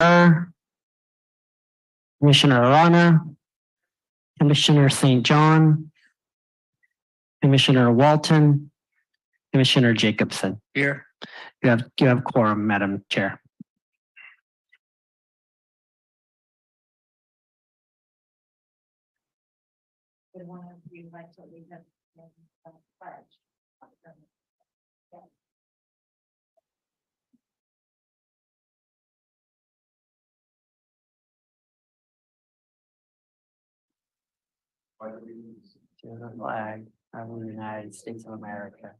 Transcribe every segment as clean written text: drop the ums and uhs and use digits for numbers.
Commissioner Rana, Commissioner St. John, Commissioner Walton, Commissioner Jacobson. Here. You have quorum, Madam Chair. Would one of you like to lead us in the pledge? To the flag of the United States of America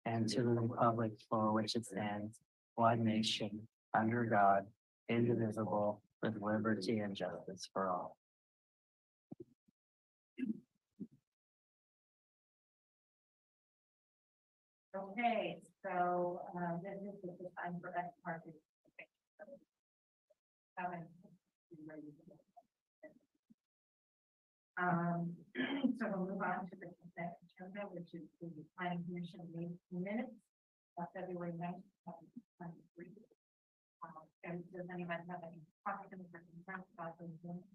and to the republic for which it stands, one nation, under God, indivisible, with liberty and justice for all. Okay, so this is the time for that part. So we'll move on to the consent agenda, which is the planning commission meeting minutes of February 9th, 2023. And does anybody have any questions or concerns about those minutes?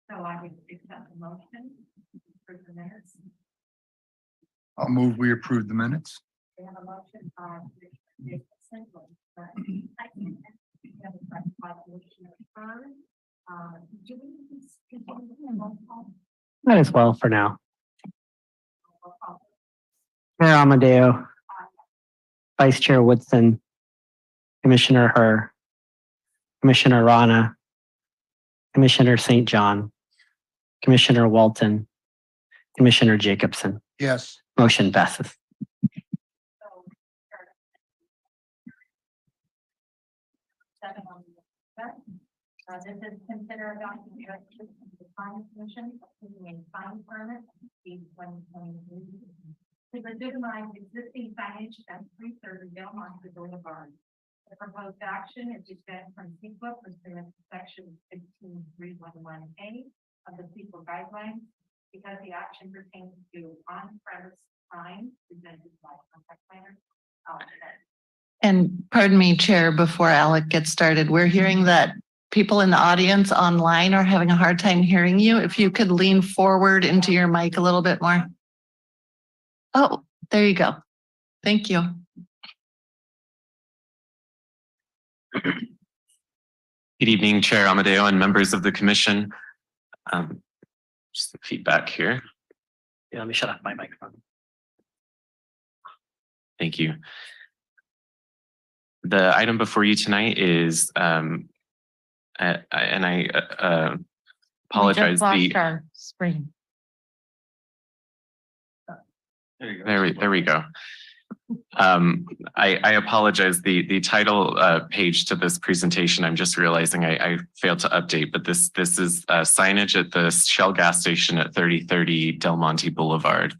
So I would accept the motion for the minutes. I'll move we approve the minutes. We have a motion on Commissioner Might as well for now. Chair Amadeo, Vice Chair Woodson, Commissioner Herr, Commissioner Rana, Commissioner St. John, Commissioner Walton, Commissioner Jacobson. Yes. Motion passes. This is consider adopting the planning commission approving a sign permit in 2023 to legitimize existing signage at 330 Del Monte Boulevard. The proposed action is exempt from CEQA pursuant to section 16311A of the CEQA guidelines because the action pertains to on-premise signs presented by contact planners. And pardon me, Chair, before Alec gets started, we're hearing that people in the audience online are having a hard time hearing you. If you could lean forward into your mic a little bit more. Oh, there you go. Thank you. Good evening, Chair Amadeo and members of the commission. Just the feedback here. Yeah, let me shut off my microphone. Thank you. The item before you tonight is, and I apologize. Our screen. There we go. I apologize. The title page to this presentation, I'm just realizing I failed to update, but this is signage at the Shell gas station at 3030 Del Monte Boulevard.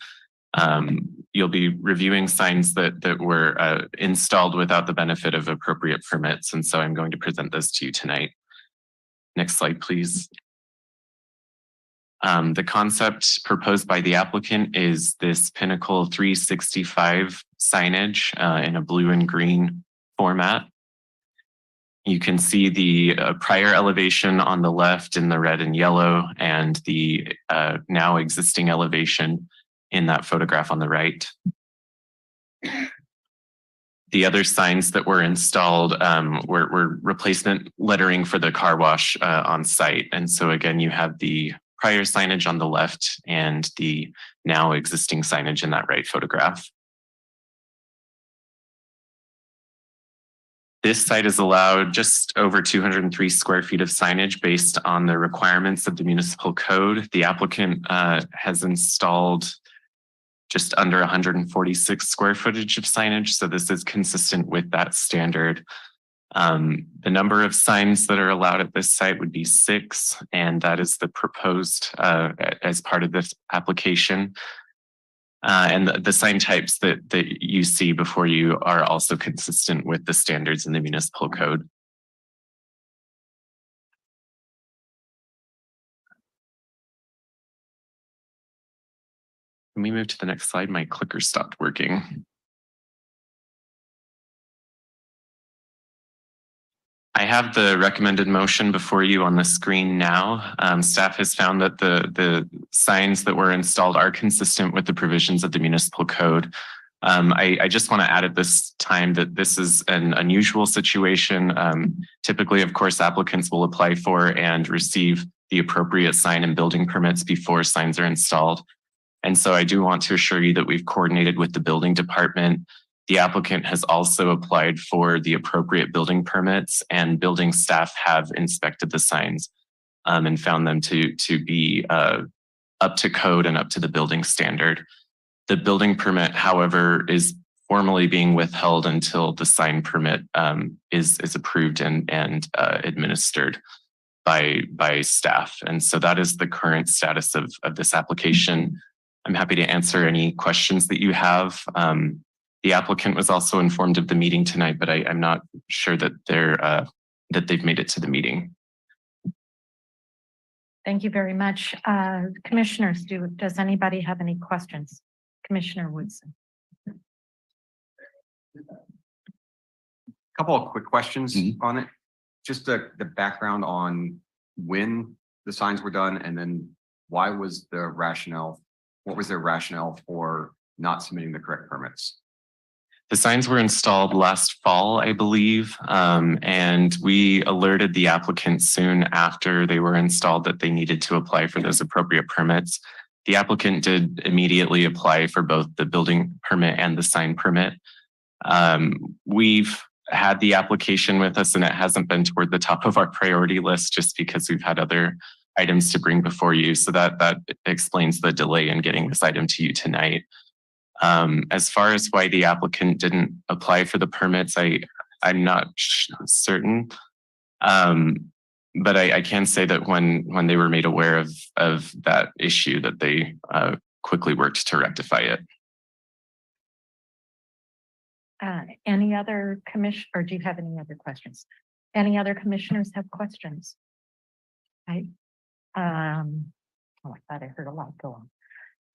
You'll be reviewing signs that were installed without the benefit of appropriate permits, and so I'm going to present this to you tonight. Next slide, please. The concept proposed by the applicant is this Pinnacle 365 signage in a blue and green format. You can see the prior elevation on the left in the red and yellow, and the now existing elevation in that photograph on the right. The other signs that were installed were replacement lettering for the car wash on site. And so again, you have the prior signage on the left and the now existing signage in that right photograph. This site is allowed just over 203 square feet of signage based on the requirements of the municipal code. The applicant has installed just under 146 square footage of signage. So this is consistent with that standard. The number of signs that are allowed at this site would be 6, and that is the proposed as part of this application. And the sign types that you see before you are also consistent with the standards in the municipal code. Can we move to the next slide? My clicker stopped working. I have the recommended motion before you on the screen now. Staff has found that the signs that were installed are consistent with the provisions of the municipal code. I just want to add at this time that this is an unusual situation. Typically, of course, applicants will apply for and receive the appropriate sign and building permits before signs are installed. And so I do want to assure you that we've coordinated with the building department. The applicant has also applied for the appropriate building permits, and building staff have inspected the signs and found them to be up to code and up to the building standard. The building permit, however, is formally being withheld until the sign permit is approved and administered by staff. And so that is the current status of this application. I'm happy to answer any questions that you have. The applicant was also informed of the meeting tonight, but I'm not sure that they've made it to the meeting. Thank you very much. Commissioners, does anybody have any questions? Commissioner Woodson. Couple of quick questions on it. Just the background on when the signs were done, and then what was their rationale for not submitting the correct permits? The signs were installed last fall, I believe, and we alerted the applicant soon after they were installed that they needed to apply for those appropriate permits. The applicant did immediately apply for both the building permit and the sign permit. We've had the application with us, and it hasn't been toward the top of our priority list just because we've had other items to bring before you. So that explains the delay in getting this item to you tonight. As far as why the applicant didn't apply for the permits, I'm not certain. But I can say that when they were made aware of that issue, that they quickly worked to rectify it. Any other or do you have any other questions? Any other commissioners have questions? I thought I heard a lot go on.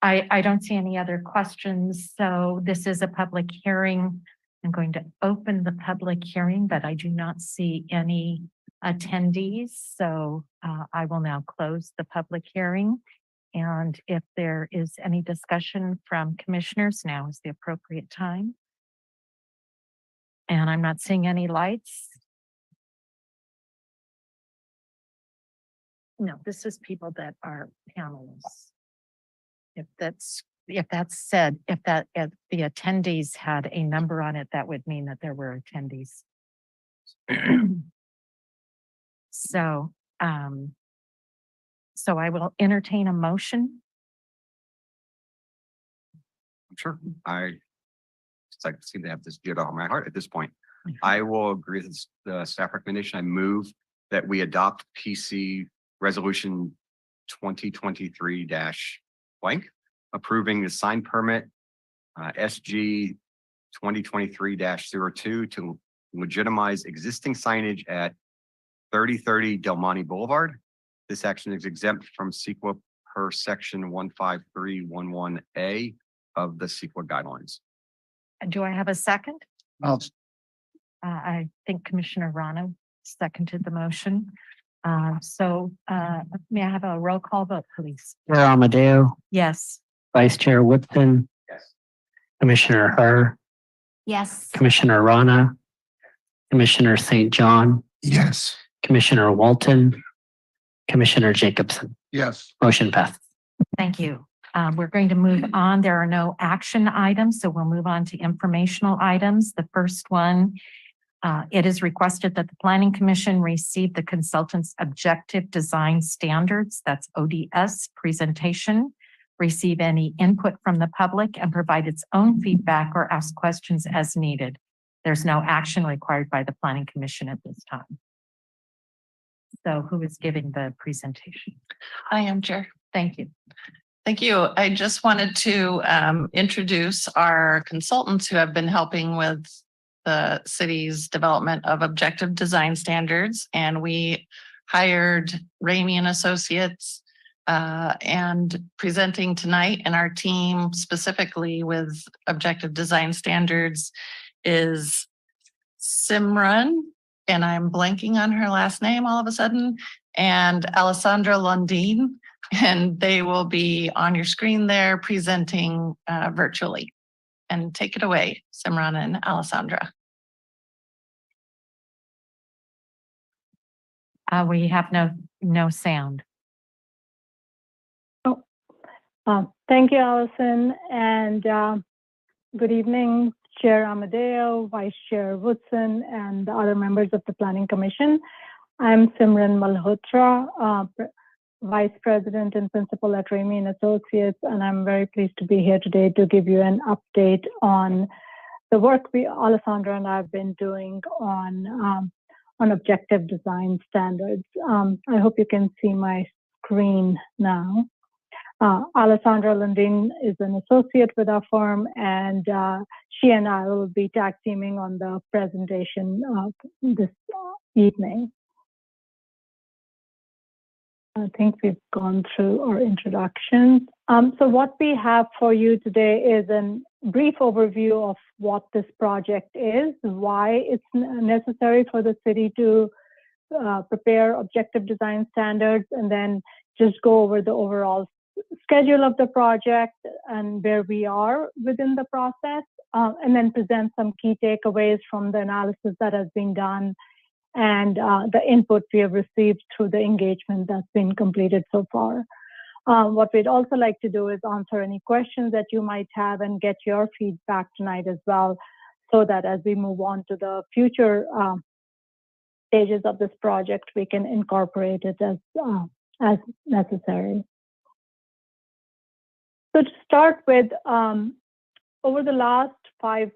I don't see any other questions. So this is a public hearing. I'm going to open the public hearing, but I do not see any attendees. So I will now close the public hearing. And if there is any discussion from commissioners, now is the appropriate time. And I'm not seeing any lights. No, this is people that are panelists. If the attendees had a number on it, that would mean that there were attendees. So I will entertain a motion. Sure. I seem to have this jit on my heart at this point. I will agree with the staff recommendation. I move that we adopt PC resolution 2023 blank, approving the sign permit SG 2023-02 to legitimize existing signage at 3030 Del Monte Boulevard. This action is exempt from CEQA per section 15311A of the CEQA guidelines. Do I have a second? I think Commissioner Rana seconded the motion. May I have a roll call vote, please? Chair Amadeo, Yes. Vice Chair Woodson, Yes. Commissioner Herr, Yes. Commissioner Rana, Commissioner St. John, Yes. Commissioner Walton, Commissioner Jacobson. Yes. Motion passed. Thank you. We're going to move on. There are no action items, so we'll move on to informational items. The first one, it is requested that the Planning Commission receive the consultant's objective design standards, that's ODS presentation, receive any input from the public, and provide its own feedback or ask questions as needed. There's no action required by the Planning Commission at this time. So who is giving the presentation? I am Chair. Thank you. Thank you. I just wanted to introduce our consultants who have been helping with the city's development of objective design standards. And we hired Ramey and Associates And presenting tonight and our team specifically with objective design standards is Simran, and I'm blanking on her last name all of a sudden, and Alessandra Lundin, and they will be on your screen there presenting virtually. And take it away, Simran and Alessandra. We have no sound. Thank you, Allison, and good evening, Chair Amadeo, Vice Chair Woodson, and the other members of the Planning Commission. I'm Simran Malhotra, Vice President and Principal at Ramey and Associates, and I'm very pleased to be here today to give you an update on the work Alessandra and I have been doing on objective design standards. I hope you can see my screen now. Alessandra Lundin is an associate with our firm, and she and I will be tag teaming on the presentation this evening. I think we've gone through our introductions. So what we have for you today is a brief overview of what this project is, why it's necessary for the city to prepare objective design standards, and then just go over the overall schedule of the project and where we are within the process, and then present some key takeaways from the analysis that has been done and the input we have received through the engagement that's been completed so far. What we'd also like to do is answer any questions that you might have and get your feedback tonight as well, so that as we move on to the future stages of this project, we can incorporate it as necessary. So to start with, over the last 5+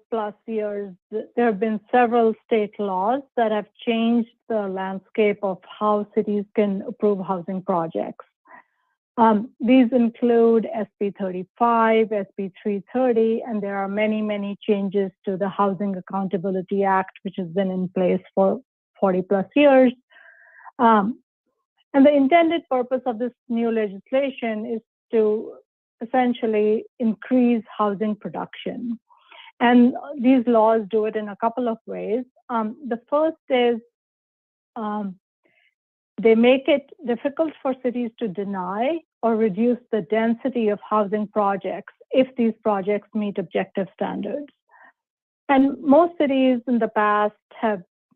years, there have been several state laws that have changed the landscape of how cities can approve housing projects. These include SB 35, SB 330, and there are many, many changes to the Housing Accountability Act, which has been in place for 40+ years. And the intended purpose of this new legislation is to essentially increase housing production. And these laws do it in a couple of ways. The first is they make it difficult for cities to deny or reduce the density of housing projects if these projects meet objective standards. And most cities in the past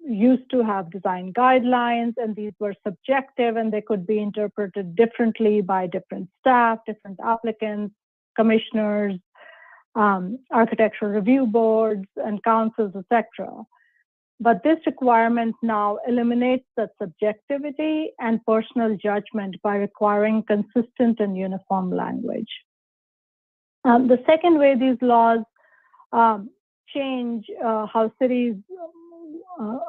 used to have design guidelines, and these were subjective and they could be interpreted differently by different staff, different applicants, commissioners, architectural review boards and councils, etc. But this requirement now eliminates that subjectivity and personal judgment by requiring consistent and uniform language. The second way these laws change how cities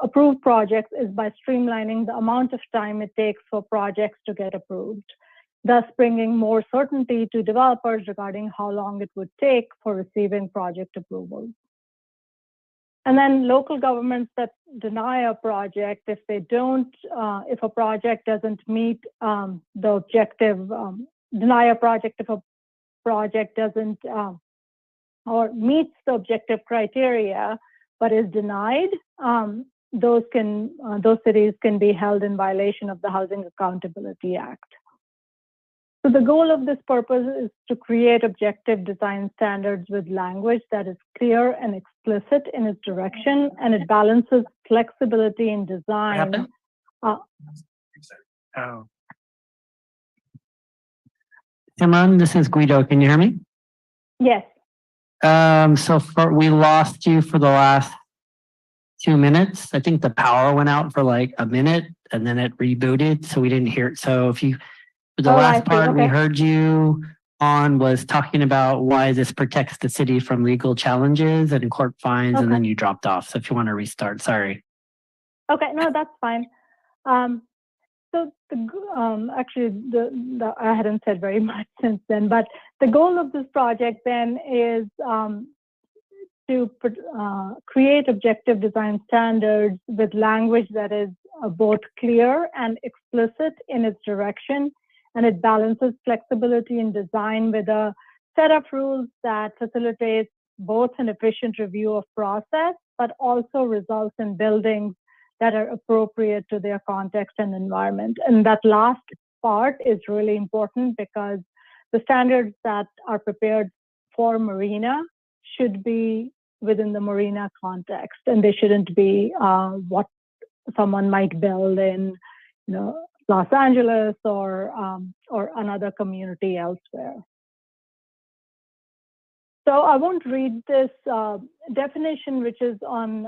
approve projects is by streamlining the amount of time it takes for projects to get approved, thus bringing more certainty to developers regarding how long it would take for receiving project approvals. And then local governments that deny a project, if a project doesn't meet the objective, deny a project if a project doesn't or meets the objective criteria but is denied, those cities can be held in violation of the Housing Accountability Act. So the goal of this purpose is to create objective design standards with language that is clear and explicit in its direction, and it balances flexibility in design. Simran, this is Guido. Can you hear me? Yes. We lost you for the last 2 minutes. I think the power went out for like a minute and then it rebooted, so we didn't hear it. So the last part we heard you on was talking about why this protects the city from legal challenges and court fines, and then you dropped off. So if you want to restart, sorry. Okay, no, that's fine. So actually, I hadn't said very much since then, but the goal of this project then is to create objective design standards with language that is both clear and explicit in its direction, and it balances flexibility in design with a set of rules that facilitates both an efficient review of process, but also results in buildings that are appropriate to their context and environment. And that last part is really important because the standards that are prepared for Marina should be within the Marina context, and they shouldn't be what someone might build in, Los Angeles or another community elsewhere. So I won't read this definition, which is on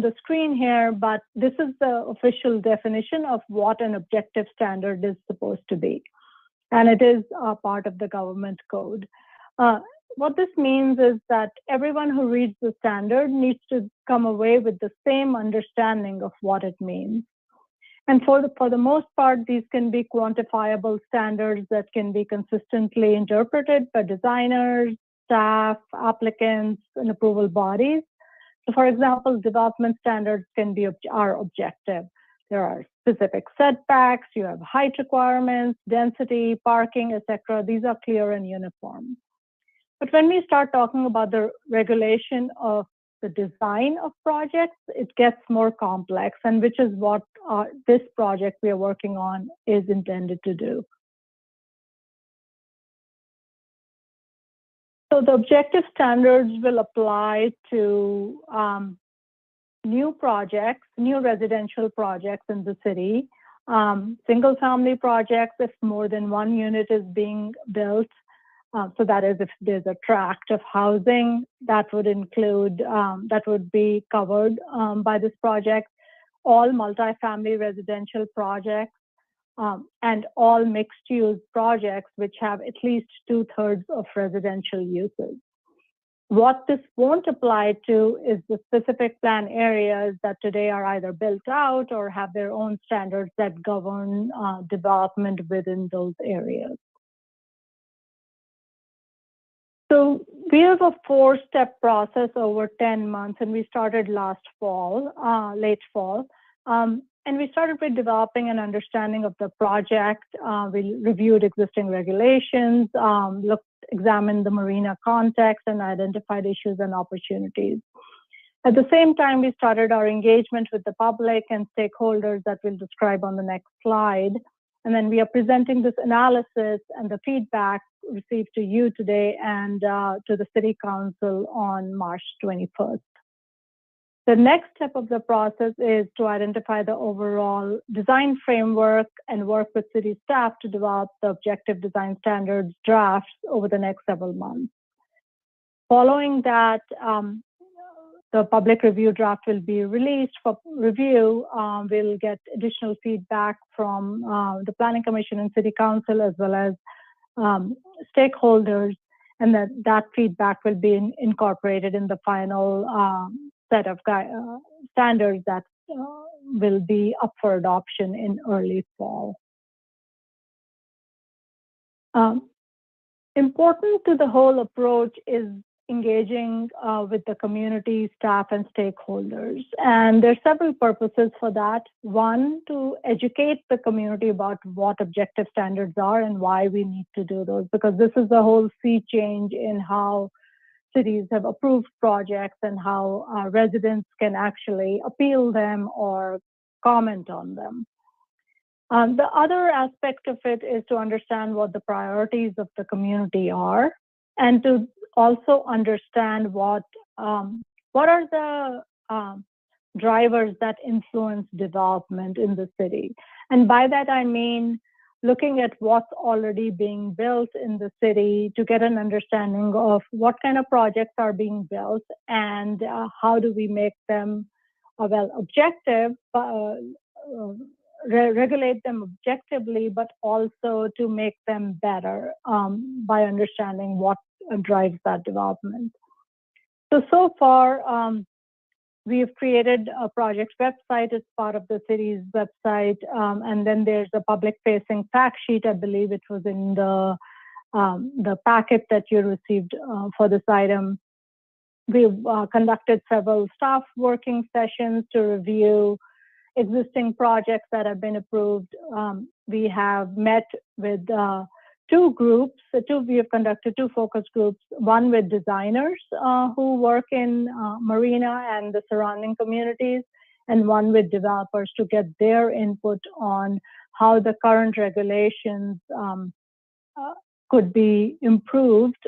the screen here, but this is the official definition of what an objective standard is supposed to be. And it is a part of the government code. What this means is that everyone who reads the standard needs to come away with the same understanding of what it means. And for the most part, these can be quantifiable standards that can be consistently interpreted by designers, staff, applicants, and approval bodies. So for example, development standards are objective. There are specific setbacks, you have height requirements, density, parking, etc. These are clear and uniform. But when we start talking about the regulation of the design of projects, it gets more complex, and which is what this project we are working on is intended to do. So the objective standards will apply to new projects, new residential projects in the city, single family projects if more than one unit is being built. So that is if there's a tract of housing that would include, that would be covered by this project, all multifamily residential projects, and all mixed-use projects which have at least 2/3 of residential uses. What this won't apply to is the specific plan areas that today are either built out or have their own standards that govern development within those areas. So we have a 4-step process over 10 months, and we started last fall, late fall. And we started with developing an understanding of the project. We reviewed existing regulations, examined the Marina context, and identified issues and opportunities. At the same time, we started our engagement with the public and stakeholders that we'll describe on the next slide. And then we are presenting this analysis and the feedback received to you today and to the City Council on March 21st. The next step of the process is to identify the overall design framework and work with city staff to develop the objective design standards drafts over the next several months. Following that, the public review draft will be released for review. We'll get additional feedback from the Planning Commission and City Council as well as stakeholders, and that feedback will be incorporated in the final set of standards that will be up for adoption in early fall. Important to the whole approach is engaging with the community, staff, and stakeholders. And there are several purposes for that. One, to educate the community about what objective standards are and why we need to do those, because this is a whole sea change in how cities have approved projects and how residents can actually appeal them or comment on them. The other aspect of it is to understand what the priorities of the community are, and to also understand what are the drivers that influence development in the city. And by that I mean looking at what's already being built in the city to get an understanding of what kind of projects are being built and how do we make them objective, regulate them objectively, but also to make them better by understanding what drives that development. So far, we've created a project website as part of the city's website, and then there's a public-facing fact sheet. I believe it was in the packet that you received for this item. We've conducted several staff working sessions to review existing projects that have been approved. We have met with two groups. We have conducted two focus groups, one with designers who work in Marina and the surrounding communities, and one with developers to get their input on how the current regulations could be improved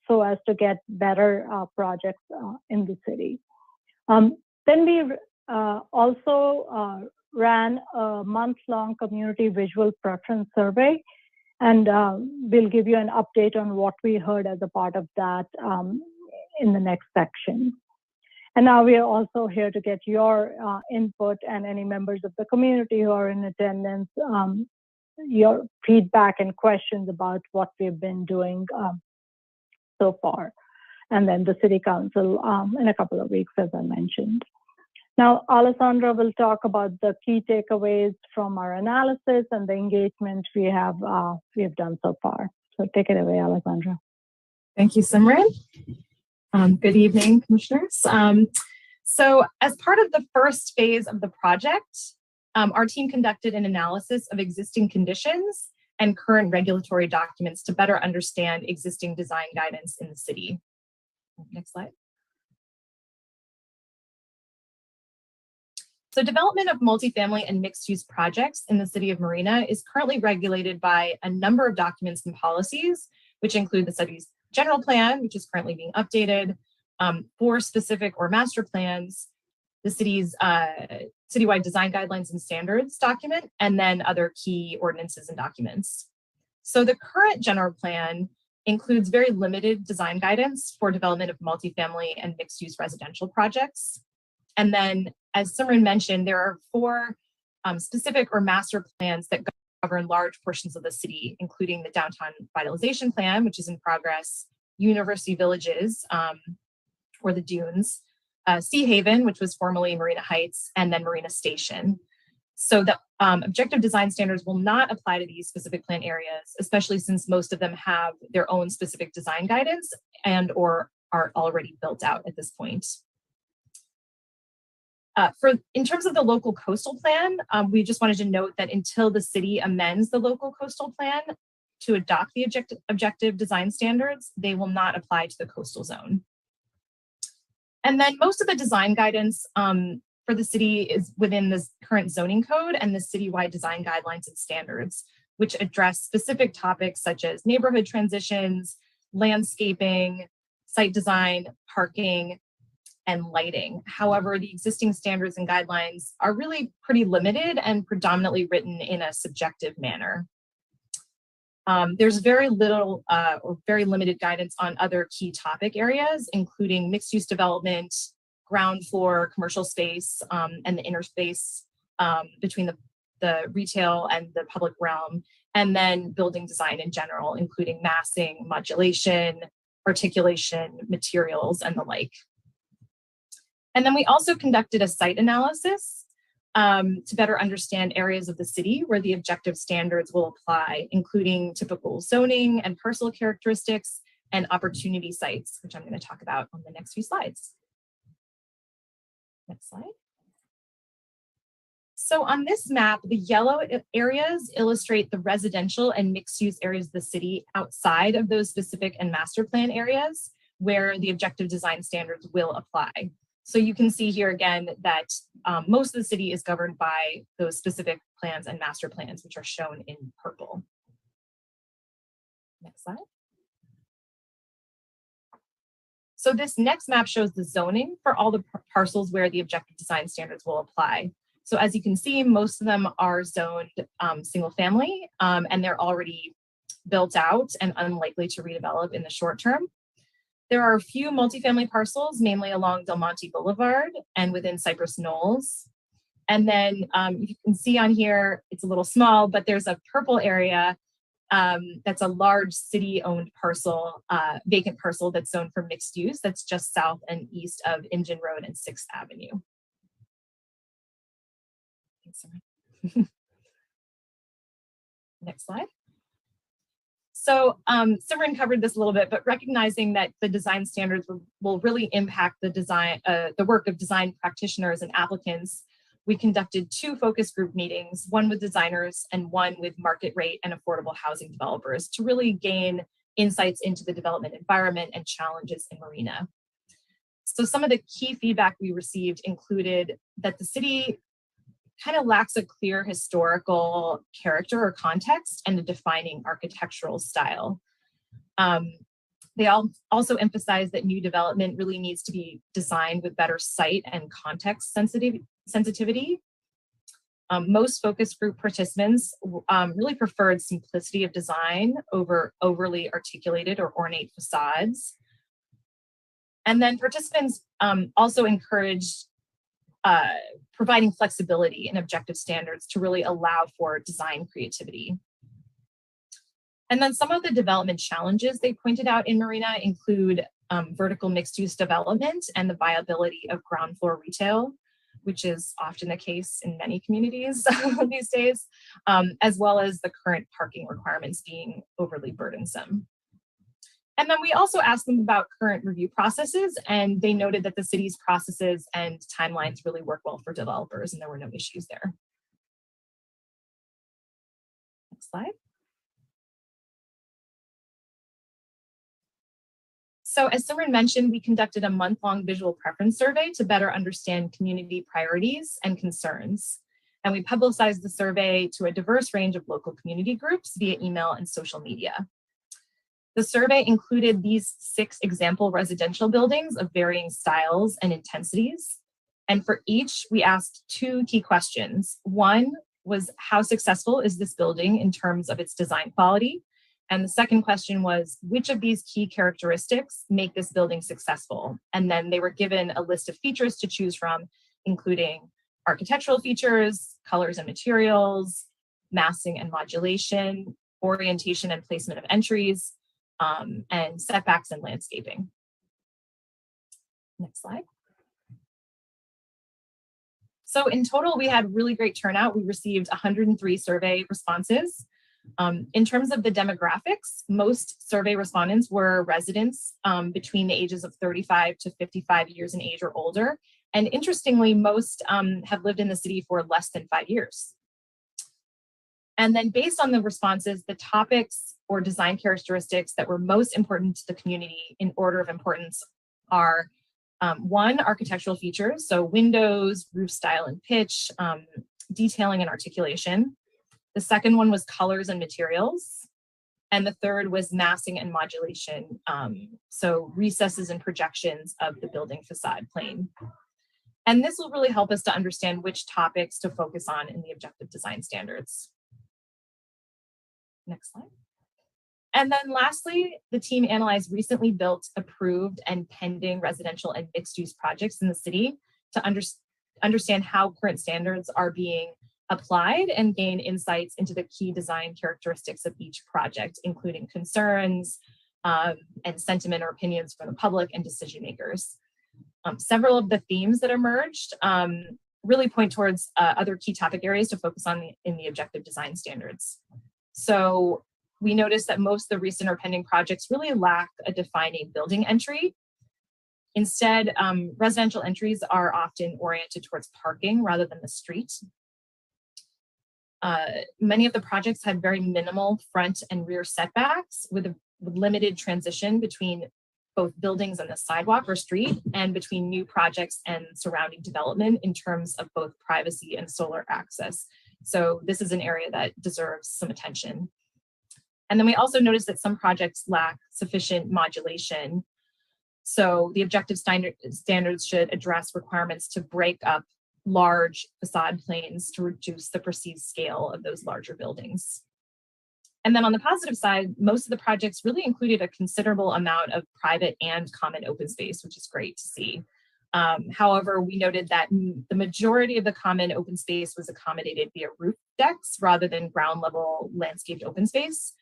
so as to get better projects in the city. Then we also ran a month-long community visual preference survey, and we'll give you an update on what we heard as a part of that in the next section. And now we are also here to get your input and any members of the community who are in attendance, your feedback and questions about what we've been doing so far. And then the City Council in a couple of weeks, as I mentioned. Now, Alessandra will talk about the key takeaways from our analysis and the engagement we have done so far. So take it away, Alessandra. Thank you, Simran. Good evening, commissioners. So as part of the first phase of the project, our team conducted an analysis of existing conditions and current regulatory documents to better understand existing design guidance in the city. Next slide. So development of multifamily and mixed-use projects in the city of Marina is currently regulated by a number of documents and policies, which include the city's general plan, which is currently being updated, 4 specific or master plans, the city's citywide design guidelines and standards document, and then other key ordinances and documents. So the current general plan includes very limited design guidance for development of multifamily and mixed-use residential projects. And then, as Simran mentioned, there are 4 specific or master plans that govern large portions of the city, including the Downtown Revitalization Plan, which is in progress, University Villages, or the Dunes, Sea Haven, which was formerly Marina Heights, and then Marina Station. So the objective design standards will not apply to these specific plan areas, especially since most of them have their own specific design guidance and or are already built out at this point. In terms of the local coastal plan, we just wanted to note that until the city amends the local coastal plan to adopt the objective design standards, they will not apply to the coastal zone. And then most of the design guidance for the city is within the current zoning code and the citywide design guidelines and standards, which address specific topics such as neighborhood transitions, landscaping, site design, parking, and lighting. However, the existing standards and guidelines are really pretty limited and predominantly written in a subjective manner. There's very little or very limited guidance on other key topic areas, including mixed-use development, ground floor commercial space, and the interface between the retail and the public realm, and then building design in general, including massing, modulation, articulation, materials, and the like. And then we also conducted a site analysis to better understand areas of the city where the objective standards will apply, including typical zoning and parcel characteristics and opportunity sites, which I'm going to talk about on the next few slides. Next slide. So on this map, the yellow areas illustrate the residential and mixed-use areas of the city outside of those specific and master plan areas where the objective design standards will apply. So you can see here again that most of the city is governed by those specific plans and master plans, which are shown in purple. Next slide. So this next map shows the zoning for all the parcels where the objective design standards will apply. So as you can see, most of them are zoned single family, and they're already built out and unlikely to redevelop in the short term. There are a few multifamily parcels, mainly along Del Monte Boulevard and within Cypress Knolls. And then you can see on here, it's a little small, but there's a purple area that's a large city-owned parcel, vacant parcel that's zoned for mixed use. That's just south and east of Engine Road and 6th Avenue. Next slide. So Simran covered this a little bit, but recognizing that the design standards will really impact the design, the work of design practitioners and applicants, we conducted 2 focus group meetings, one with designers and one with market rate and affordable housing developers, to really gain insights into the development environment and challenges in Marina. So some of the key feedback we received included that the city kind of lacks a clear historical character or context and a defining architectural style. They also emphasize that new development really needs to be designed with better site and context sensitivity. Most focus group participants really preferred simplicity of design over overly articulated or ornate facades. And then participants also encouraged providing flexibility and objective standards to really allow for design creativity. And then some of the development challenges they pointed out in Marina include vertical mixed-use development and the viability of ground floor retail, which is often the case in many communities these days, as well as the current parking requirements being overly burdensome. And then we also asked them about current review processes, and they noted that the city's processes and timelines really work well for developers, and there were no issues there. Next slide. So as Simran mentioned, we conducted a month-long visual preference survey to better understand community priorities and concerns. And we publicized the survey to a diverse range of local community groups via email and social media. The survey included these 6 example residential buildings of varying styles and intensities. And for each, we asked 2 key questions. One was, how successful is this building in terms of its design quality? And the second question was, which of these key characteristics make this building successful? And then they were given a list of features to choose from, including architectural features, colors and materials, massing and modulation, orientation and placement of entries, and setbacks and landscaping. Next slide. So in total, we had really great turnout. We received 103 survey responses. In terms of the demographics, most survey respondents were residents between the ages of 35 to 55 years in age or older. And interestingly, most have lived in the city for less than 5 years. And then based on the responses, the topics or design characteristics that were most important to the community in order of importance are 1, architectural features, so windows, roof style and pitch, detailing and articulation. The second one was colors and materials. And the third was massing and modulation, so recesses and projections of the building facade plane. And this will really help us to understand which topics to focus on in the objective design standards. Next slide. And then lastly, the team analyzed recently built, approved, and pending residential and mixed-use projects in the city to understand how current standards are being applied and gain insights into the key design characteristics of each project, including concerns and sentiment or opinions from the public and decision makers. Several of the themes that emerged really point towards other key topic areas to focus on in the objective design standards. So we noticed that most of the recent or pending projects really lack a defining building entry. Instead, residential entries are often oriented towards parking rather than the street. Many of the projects had very minimal front and rear setbacks with limited transition between both buildings and the sidewalk or street, and between new projects and surrounding development in terms of both privacy and solar access. So this is an area that deserves some attention. And then we also noticed that some projects lack sufficient modulation. So the objective standards should address requirements to break up large facade planes to reduce the perceived scale of those larger buildings. And then on the positive side, most of the projects really included a considerable amount of private and common open space, which is great to see. However, we noted that the majority of the common open space was accommodated via roof decks rather than ground level landscaped open space,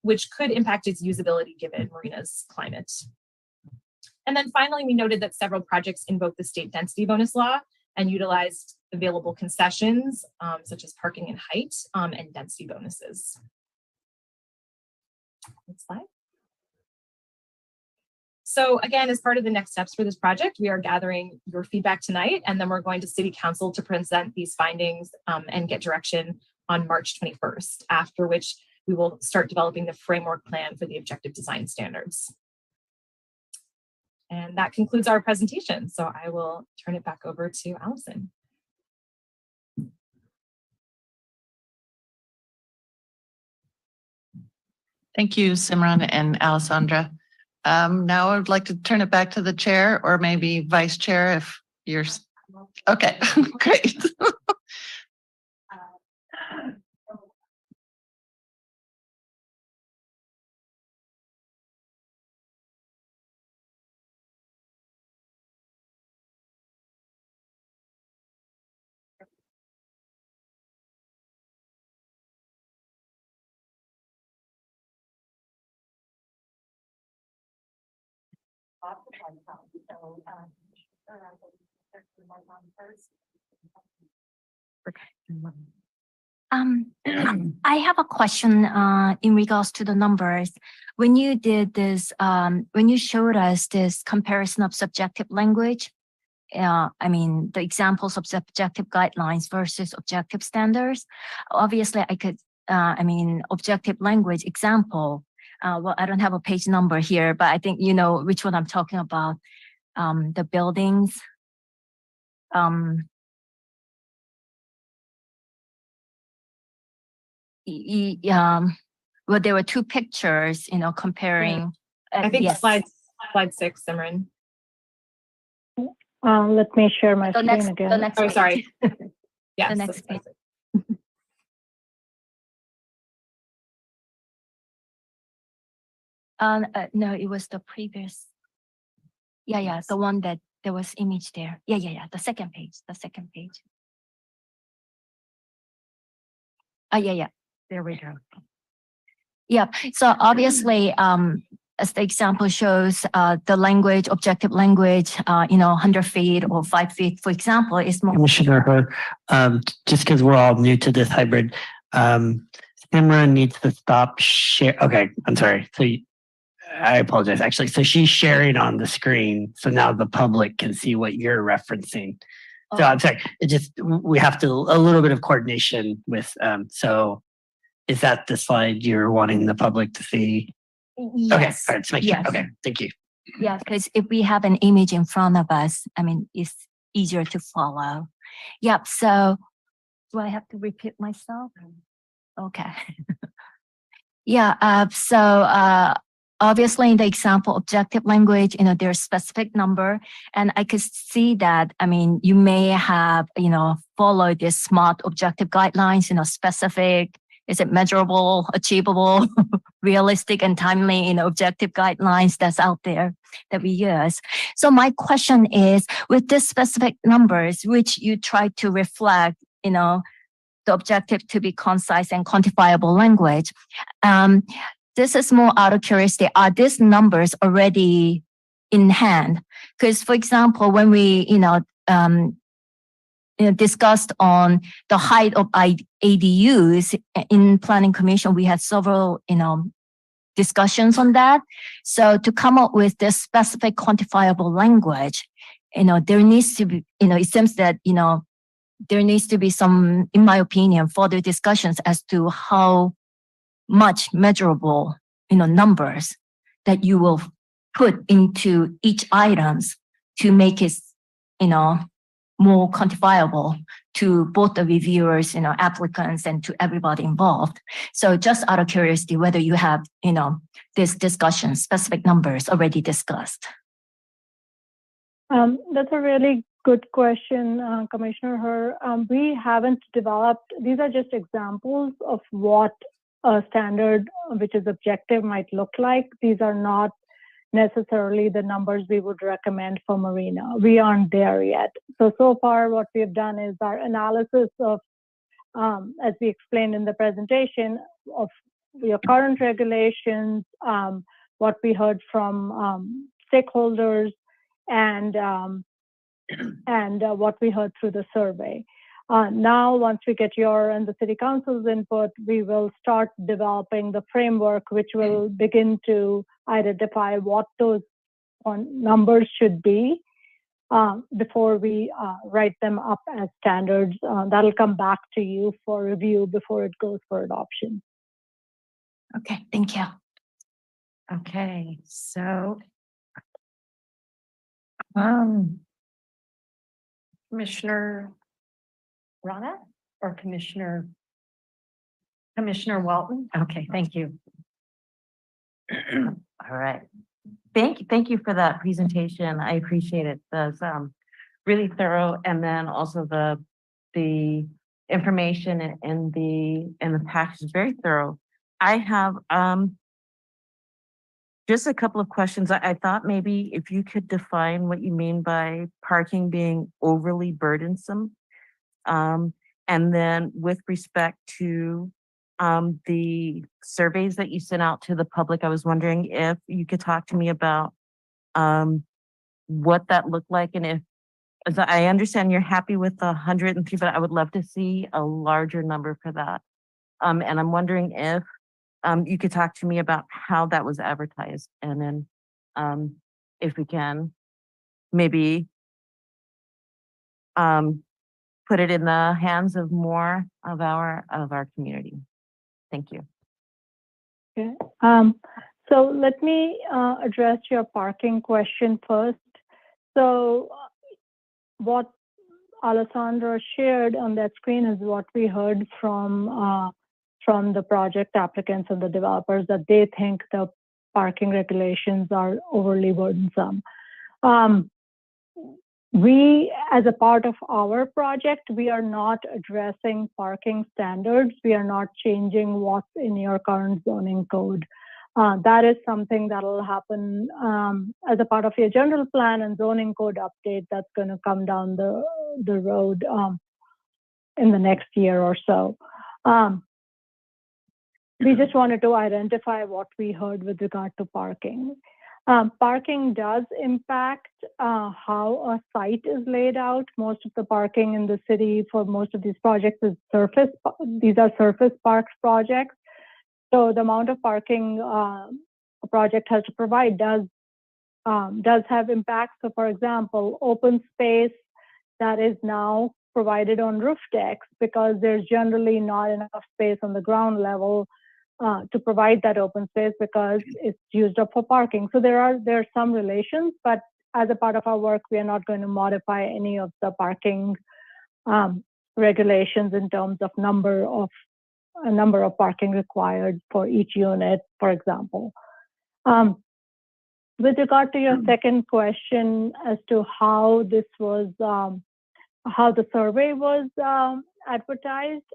which could impact its usability given Marina's climate. And then finally, we noted that several projects invoked the state density bonus law and utilized available concessions, such as parking and height, and density bonuses. Next slide. So again, as part of the next steps for this project, we are gathering your feedback tonight, and then we're going to City Council to present these findings and get direction on March 21st, after which we will start developing the framework plan for the objective design standards. And that concludes our presentation. So I will turn it back over to Allison. Thank you, Simran and Alessandra. Now I would like to turn it back to the chair or maybe vice chair if you're, okay, great. I have a question in regards to the numbers. When you did this, when you showed us this comparison of subjective language, I mean, the examples of subjective guidelines versus objective standards, obviously I could, I mean, objective language example, well, I don't have a page number here, but I think you know which one I'm talking about. The buildings. Well, there were two pictures, you know, comparing. I think yes. slide 6, Simran. Let me share my The screen next, again. the next Oh, page. sorry. Yes, The next that's page. No, it was the previous. Yeah, the one that there was image there. Yeah. The second page. Yeah. There we go. Yeah. So obviously, as the example shows, the language, objective language, 100 feet or 5 feet, for example, is more. Commissioner, just because we're all new to this hybrid, Simran needs to stop share. Okay, I'm sorry. So I apologize. Actually, so she's sharing on the screen, so now the public can see what you're referencing. So I'm sorry. It just we have to a little bit of coordination with. So is that the slide you're wanting the public to see? Yes. Okay, all right, to make sure. Yes. Okay, thank you. Yeah, because if we have an image in front of us, I mean, it's easier to follow. Yep. So do I have to repeat myself? Okay. Yeah. So obviously in the example objective language, there's specific number, and I could see that, I mean, you may have, followed this SMART objective guidelines, specific, is it measurable, achievable, realistic and timely, objective guidelines that's out there that we use. So my question is, with this specific numbers, which you try to reflect, the objective to be concise and quantifiable language, this is more out of curiosity. Are these numbers already in hand? Because, for example, when we, discussed on the height of ADUs in Planning Commission, we had several, discussions on that. So to come up with this specific quantifiable language, there needs to be, it seems that, there needs to be some, in my opinion, further discussions as to how much measurable, numbers that you will put into each items to make it, more quantifiable to both the reviewers, applicants, and to everybody involved. So just out of curiosity, whether you have, this discussion, specific numbers already discussed. That's a really good question, Commissioner. We haven't developed, these are just examples of what a standard which is objective might look like. These are not necessarily the numbers we would recommend for Marina. We aren't there yet. So far what we have done is our analysis of, as we explained in the presentation, of your current regulations, what we heard from stakeholders, and what we heard through the survey. Now, once we get your and the City Council's input, we will start developing the framework, which will begin to identify what those numbers should be before we write them up as standards. That'll come back to you for review before it goes for adoption. Okay, thank you. Okay, so Commissioner Rana or Commissioner Walton? Okay, thank you. All right. Thank you for that presentation. I appreciate it. That's really thorough. And then also the information in the package is very thorough. I have just a couple of questions. I thought maybe if you could define what you mean by parking being overly burdensome. And then with respect to the surveys that you sent out to the public, I was wondering if you could talk to me about what that looked like, and if, as I understand you're happy with the 103, but I would love to see a larger number for that. And I'm wondering if you could talk to me about how that was advertised, and then if we can maybe put it in the hands of more of our community. Thank you. Okay. So let me address your parking question first. So what Alessandra shared on that screen is what we heard from the project applicants and the developers, that they think the parking regulations are overly burdensome. We, as a part of our project, we are not addressing parking standards. We are not changing what's in your current zoning code. That is something that will happen as a part of your general plan and zoning code update that's going to come down the road in the next year or so. We just wanted to identify what we heard with regard to parking. Parking does impact how a site is laid out. Most of the parking in the city for most of these projects is surface. These are surface parks projects. So the amount of parking a project has to provide does have impact. So for example, open space that is now provided on roof decks, because there's generally not enough space on the ground level to provide that open space because it's used up for parking. So there are some relations, but as a part of our work, we are not going to modify any of the parking regulations in terms of number of parking required for each unit, for example. With regard to your second question as to how this was, how the survey was advertised,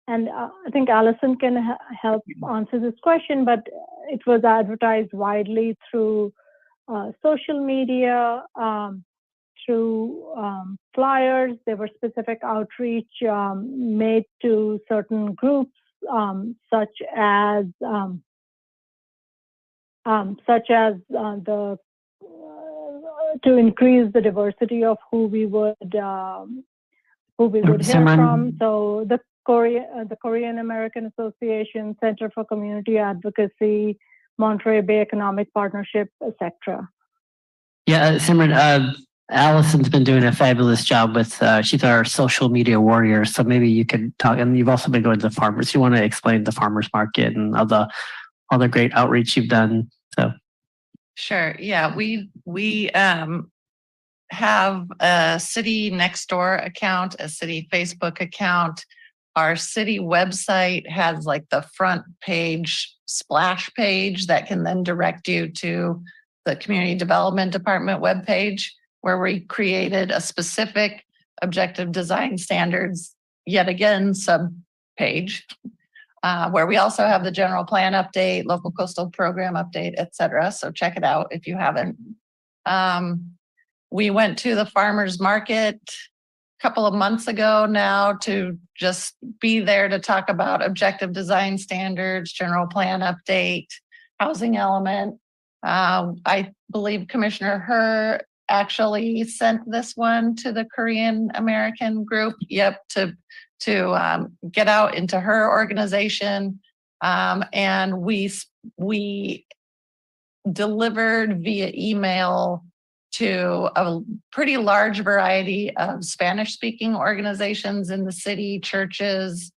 and I think Allison can help answer this question, but it was advertised widely through social media, through flyers. There were specific outreach made to certain groups, such as to increase the diversity of who we would hear from. So the Korean American Association, Center for Community Advocacy, Monterey Bay Economic Partnership, etc. Yeah, Simran, Allison's been doing a fabulous job with, she's our social media warrior. So maybe you could talk, and you've also been going to the farmers. You want to explain the farmers market and all the great outreach you've done. So. Sure. Yeah, we have a city Nextdoor account, a city Facebook account. Our city website has like the front page splash page that can then direct you to the Community Development Department webpage, where we created a specific objective design standards, yet again, sub page, where we also have the general plan update, local coastal program update, etc. So check it out if you haven't. We went to the farmers market a couple of months ago now to just be there to talk about objective design standards, general plan update, housing element. I believe Commissioner Herr actually sent this one to the Korean American group. Yep, to get out into her organization. And we delivered via email to a pretty large variety of Spanish-speaking organizations in the city, churches,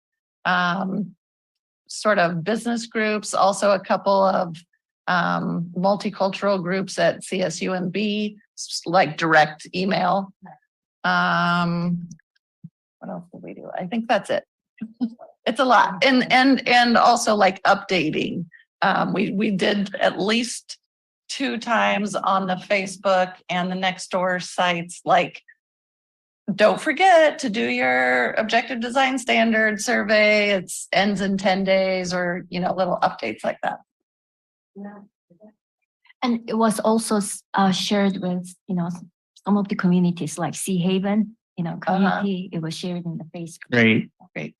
sort of business groups, also a couple of multicultural groups at CSUMB, like direct email. What else did we do? I think that's it. It's a lot. And also like updating. We did at least 2 times on the Facebook and the Nextdoor sites, like, don't forget to do your objective design standard survey. It's ends in 10 days, or, little updates like that. And it was also shared with, some of the communities like Sea Haven, community. It was shared in the Facebook. Great.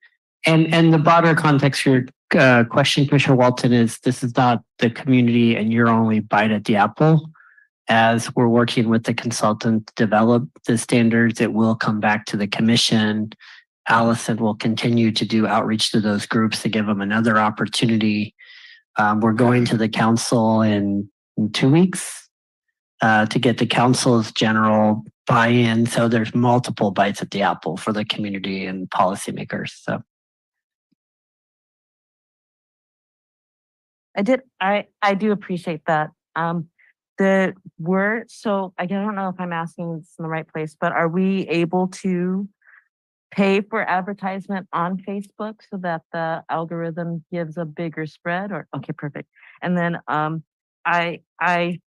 And the broader context for your question, Commissioner Walton, is this is not the community and your only bite at the apple. As we're working with the consultant to develop the standards, it will come back to the commission. Allison will continue to do outreach to those groups to give them another opportunity. We're going to the council in 2 weeks to get the council's general buy-in. So there's multiple bites at the apple for the community and policymakers. So I do appreciate that. So I don't know if I'm asking this in the right place, but are we able to pay for advertisement on Facebook so that the algorithm gives a bigger spread? Or okay, perfect. And then I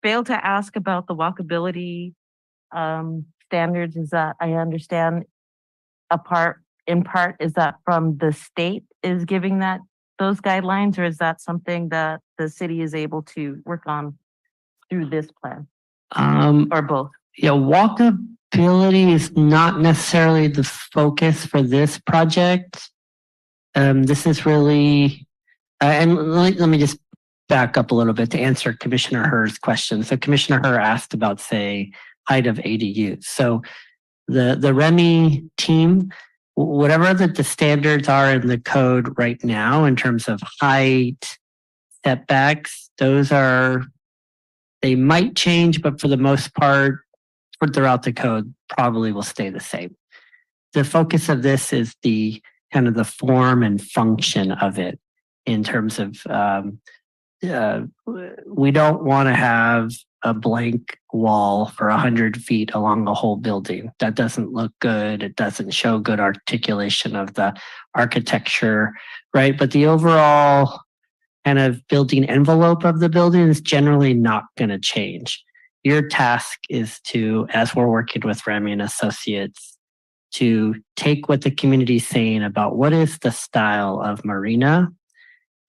failed to ask about the walkability standards. Is that I understand in part is that from the state is giving those guidelines, or is that something that the city is able to work on through this plan, or both? Yeah, walkability is not necessarily the focus for this project. This is really, and let me just back up a little bit to answer Commissioner Herr's question. So Commissioner Herr asked about, say, height of ADUs. So the REMI team, whatever the standards are in the code right now in terms of height, setbacks, they might change, but for the most part, throughout the code, probably will stay the same. The focus of this is the kind of the form and function of it in terms of we don't want to have a blank wall for 100 feet along the whole building. That doesn't look good. It doesn't show good articulation of the architecture, right? But the overall kind of building envelope of the building is generally not going to change. Your task is to, as we're working with Remy and Associates, to take what the community is saying about what is the style of Marina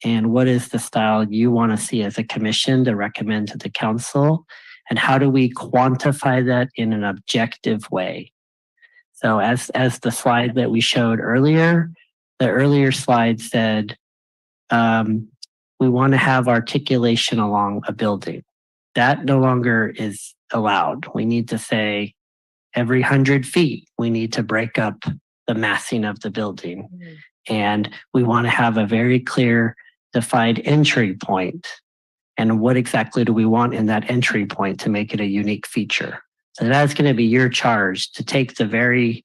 and what is the style you want to see as a commission to recommend to the council, and how do we quantify that in an objective way. So as the slide that we showed earlier, the earlier slide said, we want to have articulation along a building. That no longer is allowed. We need to say every 100 feet, we need to break up the massing of the building. And we want to have a very clear defined entry point. And what exactly do we want in that entry point to make it a unique feature? So that's going to be your charge, to take the very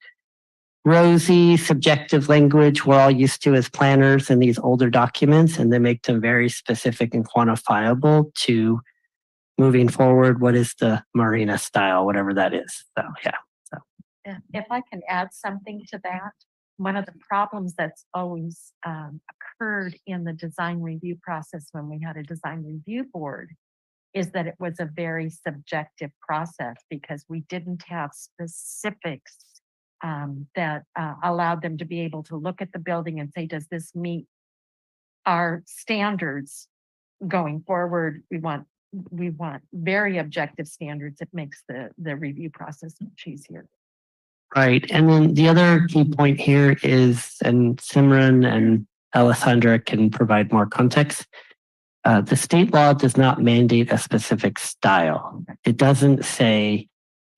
rosy, subjective language we're all used to as planners in these older documents, and then make them very specific and quantifiable to moving forward. What is the Marina style, whatever that is. So, yeah. If I can add something to that, one of the problems that's always occurred in the design review process when we had a design review board is that it was a very subjective process because we didn't have specifics that allowed them to be able to look at the building and say, does this meet our standards going forward? We want very objective standards. It makes the review process much easier. Right. And then the other key point here is, and Simran and Alessandra can provide more context, the state law does not mandate a specific style. It doesn't say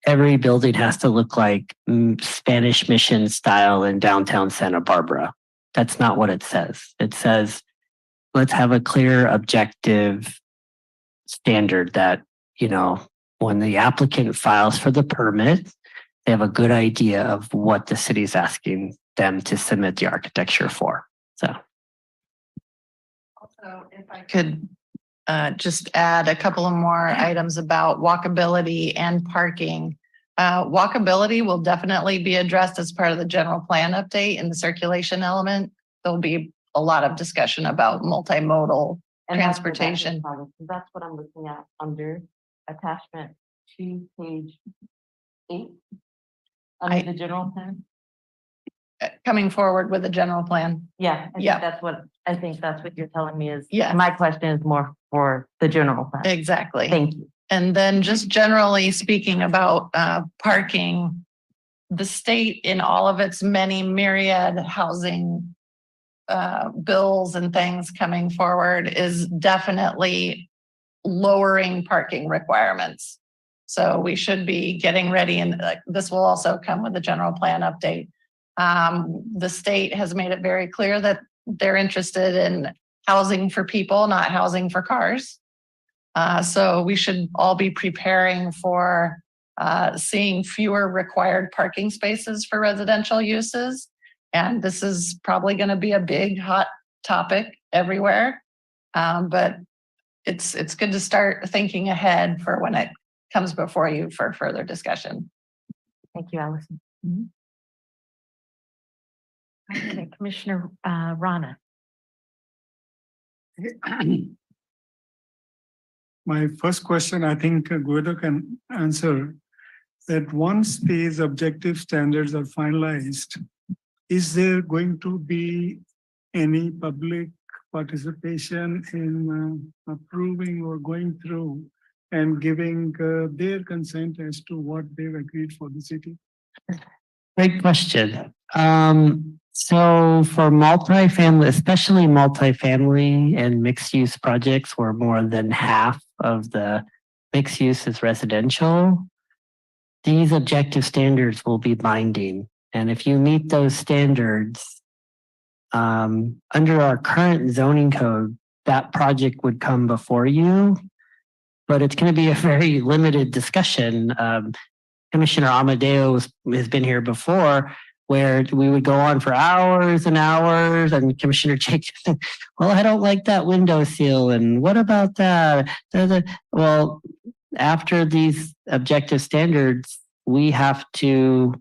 every building has to look like Spanish Mission style in downtown Santa Barbara. That's not what it says. It says, let's have a clear, objective standard that, you know, when the applicant files for the permit, they have a good idea of what the city's asking them to submit the architecture for. So. Also, if I could just add a couple of more items about walkability and parking. Walkability will definitely be addressed as part of the general plan update in the circulation element. There'll be a lot of discussion about multimodal transportation. That's what I'm looking at under attachment 2, page 8. Under the general plan. Coming forward with a general plan. Yeah, I think that's what you're telling me is. Yeah. My question is more for the general plan. Exactly. Thank you. And then just generally speaking about parking, the state in all of its many myriad housing bills and things coming forward is definitely lowering parking requirements. So we should be getting ready, and this will also come with the general plan update. The state has made it very clear that they're interested in housing for people, not housing for cars. So we should all be preparing for seeing fewer required parking spaces for residential uses. And this is probably going to be a big hot topic everywhere. But it's good to start thinking ahead for when it comes before you for further discussion. Thank you, Allison. Okay, Commissioner Rana. My first question, I think Guido can answer, that once these objective standards are finalized, is there going to be any public participation in approving or going through and giving their consent as to what they've agreed for the city? Great question. So for multifamily, especially multifamily and mixed use projects where more than half of the mixed use is residential, these objective standards will be binding. And if you meet those standards, under our current zoning code, that project would come before you, but it's going to be a very limited discussion. Commissioner Amadeo has been here before, where we would go on for hours and hours, and Commissioner Jacobson, well, I don't like that window seal, and what about that? Well, after these objective standards, we have to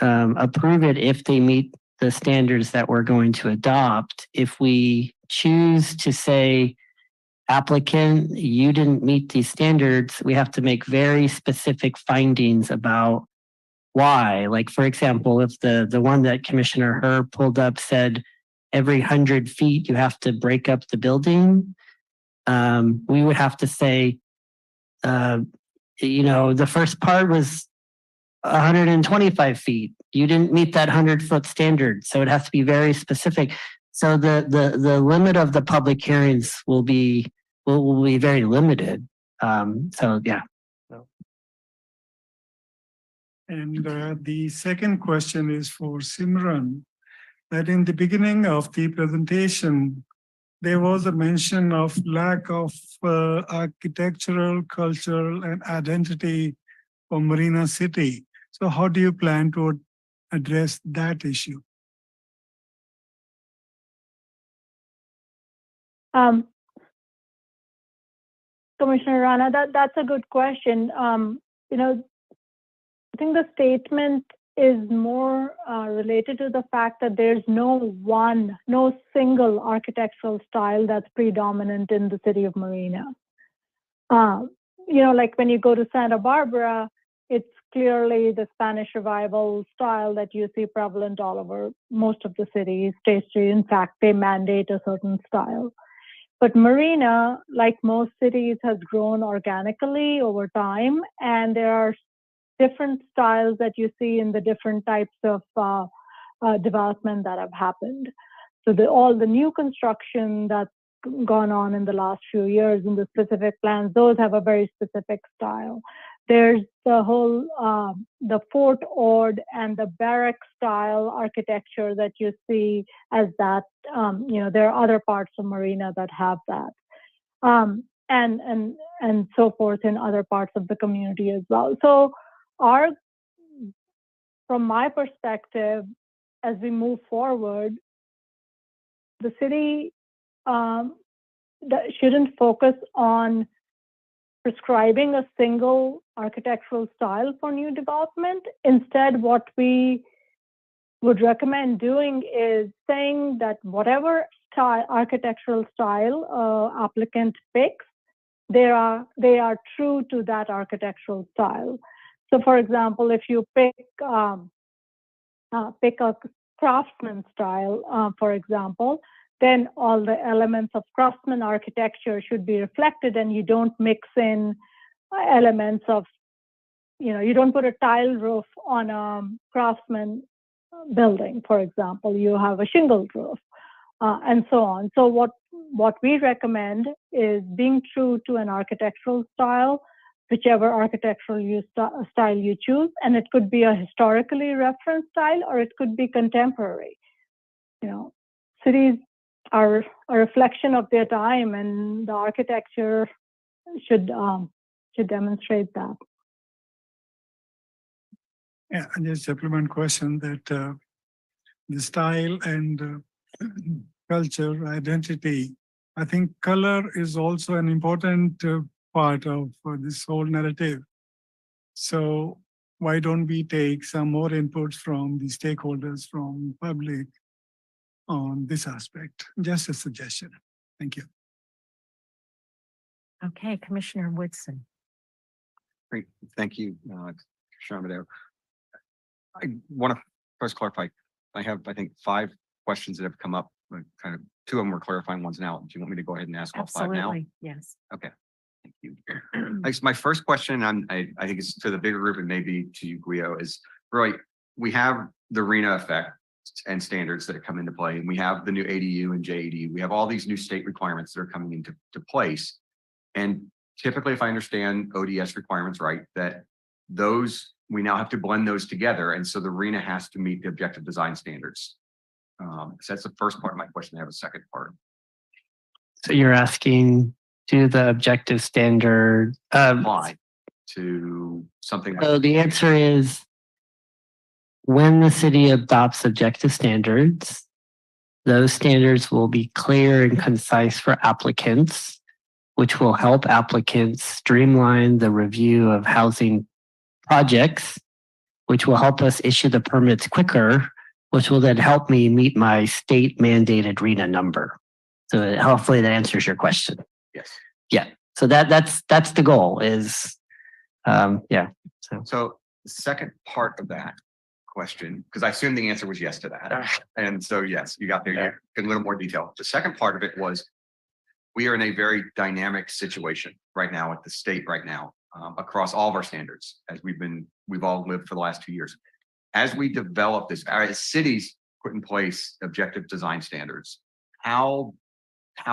approve it if they meet the standards that we're going to adopt. If we choose to say, applicant, you didn't meet these standards, we have to make very specific findings about why. Like, for example, if the one that Commissioner Herb pulled up said every 100 feet you have to break up the building, we would have to say, the first part was 125 feet. You didn't meet that 100-foot standard. So it has to be very specific. So the limit of the public hearings will be very limited. So yeah. And the second question is for Simran, that in the beginning of the presentation, there was a mention of lack of architectural, cultural, and identity for Marina City. So how do you plan to address that issue? Commissioner Rana, that's a good question. I think the statement is more related to the fact that there's no single architectural style that's predominant in the city of Marina. Like when you go to Santa Barbara, it's clearly the Spanish Revival style that you see prevalent all over most of the cities. State Street, in fact, they mandate a certain style. But Marina, like most cities, has grown organically over time, and there are different styles that you see in the different types of development that have happened. So all the new construction that's gone on in the last few years in the specific plans, those have a very specific style. There's the whole, the Fort Ord and the barrack style architecture that you see as that, there are other parts of Marina that have that. and so forth in other parts of the community as well. So from my perspective, as we move forward, the city shouldn't focus on prescribing a single architectural style for new development. Instead, what we would recommend doing is saying that whatever architectural style applicant picks, they are true to that architectural style. So, for example, if you pick a craftsman style, for example, then all the elements of craftsman architecture should be reflected, and you don't mix in elements of, you don't put a tile roof on a craftsman building, for example. You have a shingled roof, and so on. So what we recommend is being true to an architectural style, whichever architectural style you choose, and it could be a historically referenced style, or it could be contemporary. Cities are a reflection of their time, and the architecture should demonstrate that. Yeah, and just supplement question that the style and culture, identity, I think color is also an important part of this whole narrative. So why don't we take some more inputs from the stakeholders, from public on this aspect? Just a suggestion. Thank you. Okay, Commissioner Woodson. Great, thank you, Commissioner Amadeo. I want to first clarify, I have, I think, 5 questions that have come up, kind of 2 of them were clarifying, ones now. Do you want me to go ahead and ask all 5 now? Absolutely, yes. Okay, thank you. Thanks. My first question, I think it's to the bigger group and maybe to you, Guido, is really, we have the RENA effect and standards that come into play, and we have the new ADU and JAD. We have all these new state requirements that are coming into place. And typically, if I understand ODS requirements right, that those, we now have to blend those together. And so the RENA has to meet the objective design standards. So that's the first part of my question. I have a second part. So you're asking, do the objective standard Apply to something like. So the answer is, when the city adopts objective standards, those standards will be clear and concise for applicants, which will help applicants streamline the review of housing projects, which will help us issue the permits quicker, which will then help me meet my state mandated RENA number. So hopefully that answers your question. Yes. Yeah. So that's the goal is, yeah. So the second part of that question, because I assume the answer was yes to that. And so, yes, you got there, you get a little more detail. The second part of it was, we are in a very dynamic situation right now at the state right now, across all of our standards, as we've all lived for the last 2 years. As we develop this, our cities put in place objective design standards. How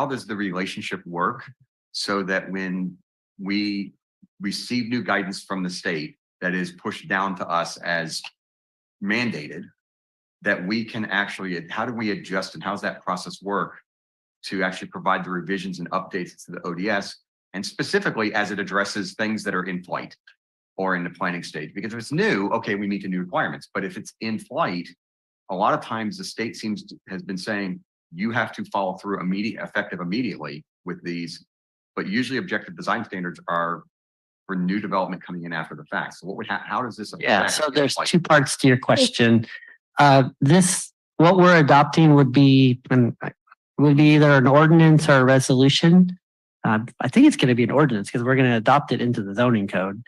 does the relationship work so that when we receive new guidance from the state that is pushed down to us as mandated, that we can actually, how do we adjust and how does that process work to actually provide the revisions and updates to the ODS, and specifically as it addresses things that are in flight or in the planning stage? Because if it's new, okay, we meet the new requirements. But if it's in flight, a lot of times the state has been saying you have to follow through effective immediately with these. But usually objective design standards are for new development coming in after the fact. So how does this affect? Yeah, so there's 2 parts to your question. What we're adopting would be either an ordinance or a resolution. I think it's going to be an ordinance because we're going to adopt it into the zoning code.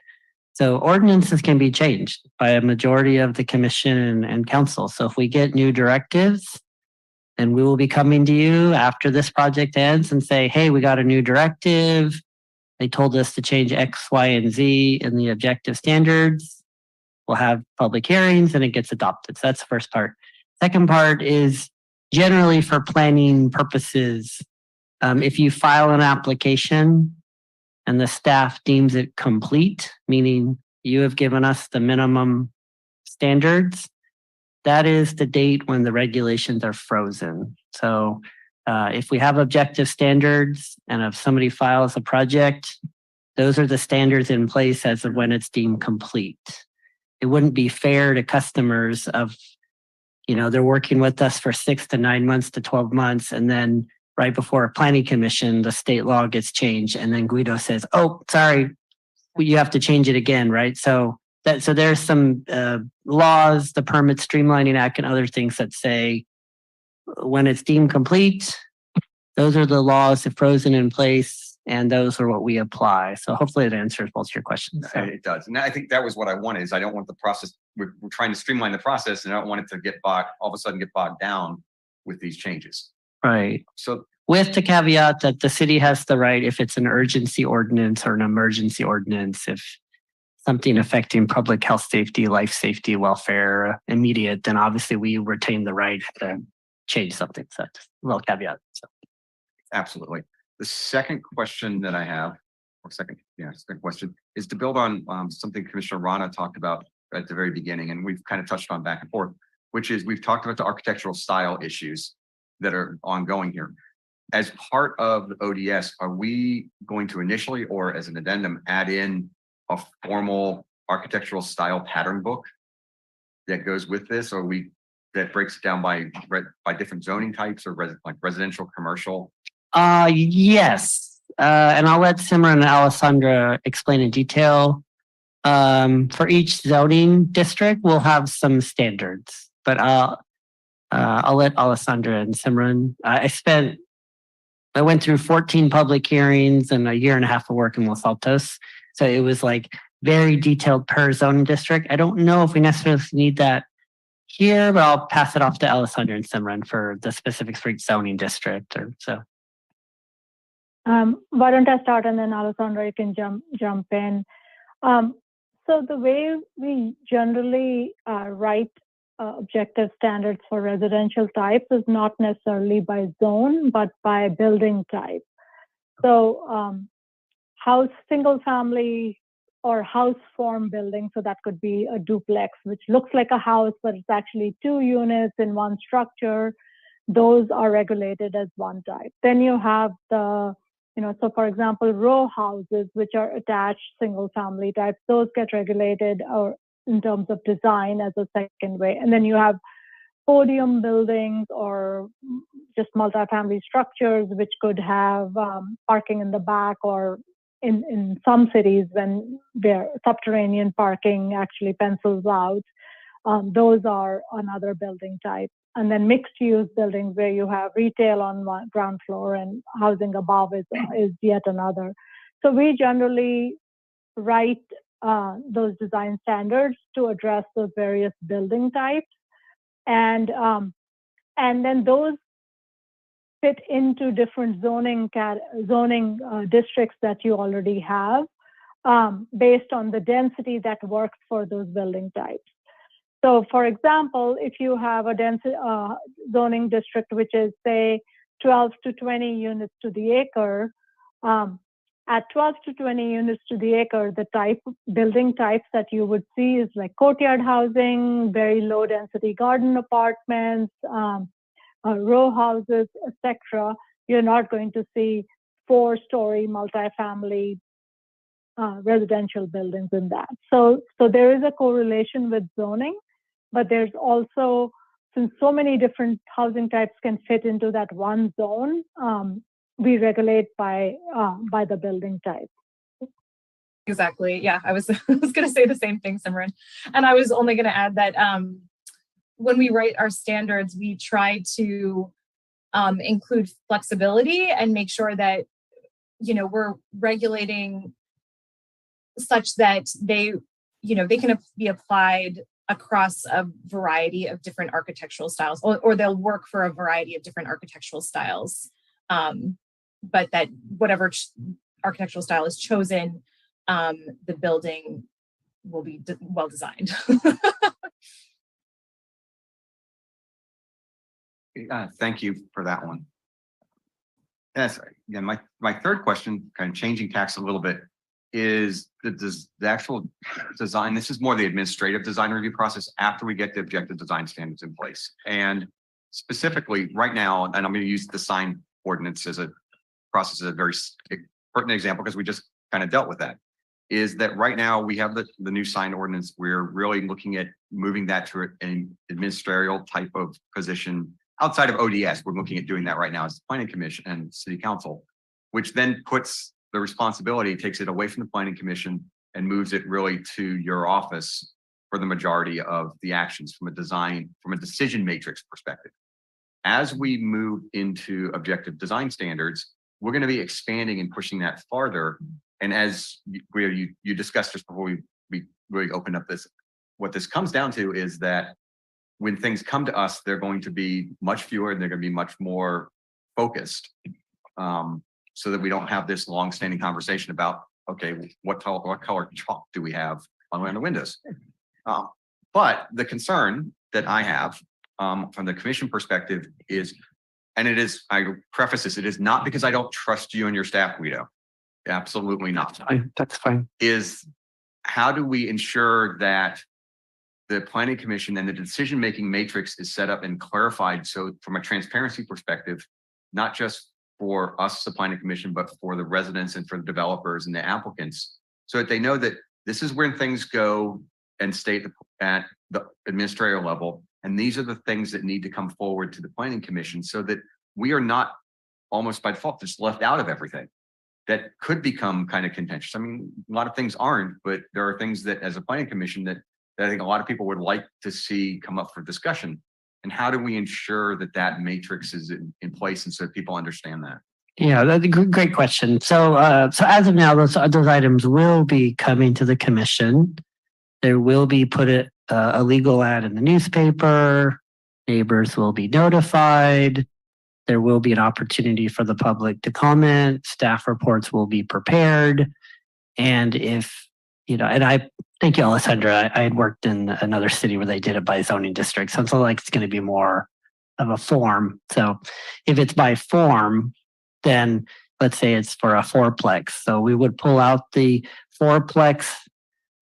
So ordinances can be changed by a majority of the commission and council. So if we get new directives, then we will be coming to you after this project ends and say, hey, we got a new directive. They told us to change X, Y, and Z in the objective standards. We'll have public hearings and it gets adopted. So that's the first part. Second part is generally for planning purposes. If you file an application and the staff deems it complete, meaning you have given us the minimum standards, that is the date when the regulations are frozen. So If we have objective standards and if somebody files a project, those are the standards in place as of when it's deemed complete. It wouldn't be fair to customers of, they're working with us for 6 to 9 months to 12 months. And then right before a planning commission, the state law gets changed. And then Guido says, oh, sorry, you have to change it again, right? So there's some laws, the Permit Streamlining Act and other things that say when it's deemed complete, those are the laws that frozen in place, and those are what we apply. So hopefully it answers both your questions. So. It does. And I think that was what I wanted is I don't want the process, we're trying to streamline the process and I don't want it to get all of a sudden get bogged down with these changes. Right. So with the caveat that the city has the right, if it's an urgency ordinance or an emergency ordinance, if something affecting public health, safety, life safety, welfare, immediate, then obviously we retain the right to change something. So just a little caveat. So. Absolutely. The second question that I have, second question is to build on something Commissioner Rana talked about at the very beginning, and we've kind of touched on back and forth, which is we've talked about the architectural style issues that are ongoing here. As part of the ODS, are we going to initially or as an addendum add in a formal architectural style pattern book that goes with this, or that breaks it down by different zoning types or like residential, commercial? Yes. And I'll let Simran and Alessandra explain in detail. For each zoning district, we'll have some standards, but I'll let Alessandra and Simran. I went through 14 public hearings and a year and a half of work in Los Altos. So it was like very detailed per zoning district. I don't know if we necessarily need that here, but I'll pass it off to Alessandra and Simran for the specifics for each zoning district or so. Why don't I start and then Alessandra, you can jump in. So the way we generally write objective standards for residential types is not necessarily by zone, but by building type. So house, single family or house form building. So that could be a duplex, which looks like a house, but it's actually 2 units in one structure. Those are regulated as one type. Then you have the so for example, row houses, which are attached single family types, those get regulated or in terms of design as a second way. And then you have podium buildings or just multifamily structures, which could have parking in the back, or in some cities when their subterranean parking actually pencils out. Those are another building type. And then mixed use buildings where you have retail on one ground floor and housing above is yet another. So we generally write those design standards to address those various building types. And then those fit into different zoning districts that you already have based on the density that works for those building types. So for example, if you have a density zoning district, which is say 12 to 20 units to the acre, at 12 to 20 units to the acre, the building types that you would see is like courtyard housing, very low density garden apartments, row houses, etc. You're not going to see 4-story multifamily residential buildings in that. So there is a correlation with zoning. But there's also, since so many different housing types can fit into that one zone, we regulate by the building type. Exactly. Yeah, I was going to say the same thing, Simran. And I was only going to add that when we write our standards, we try to include flexibility and make sure that, we're regulating such that they can be applied across a variety of different architectural styles, or they'll work for a variety of different architectural styles. But that whatever architectural style is chosen, the building will be well designed. Thank you for that one. Yes, again, my third question, kind of changing tacks a little bit, is the actual design. This is more the administrative design review process after we get the objective design standards in place. And specifically right now, and I'm going to use the sign ordinance as a process as a very pertinent example because we just kind of dealt with that. Is that right now we have the new sign ordinance. We're really looking at moving that to an administrative type of position outside of ODS. We're looking at doing that right now as the planning commission and city council, which then puts the responsibility, takes it away from the planning commission and moves it really to your office for the majority of the actions from a decision matrix perspective. As we move into objective design standards, we're going to be expanding and pushing that farther. And as you discussed just before we really opened up this, what this comes down to is that when things come to us, they're going to be much fewer and they're going to be much more focused, so that we don't have this long-standing conversation about, okay, what color chalk do we have on the windows? But the concern that I have from the commission perspective is, and it is, I preface this, it is not because I don't trust you and your staff, Guido. Absolutely not. That's fine. Is how do we ensure that the planning commission and the decision-making matrix is set up and clarified, so from a transparency perspective, not just for us, the planning commission, but for the residents and for the developers and the applicants, so that they know that this is where things go and stay at the administrative level. And these are the things that need to come forward to the planning commission so that we are not almost by default just left out of everything that could become kind of contentious. I mean, a lot of things aren't, but there are things that as a planning commission that I think a lot of people would like to see come up for discussion. And how do we ensure that that matrix is in place and so that people understand that? Yeah, that's a great question. So, so as of now, those items will be coming to the commission. There will be put a legal ad in the newspaper. Neighbors will be notified. There will be an opportunity for the public to comment. Staff reports will be prepared. And if, and I thank you, Alessandra. I had worked in another city where they did it by zoning district. So it's like it's going to be more of a form. So if it's by form, then let's say it's for a fourplex. So we would pull out the fourplex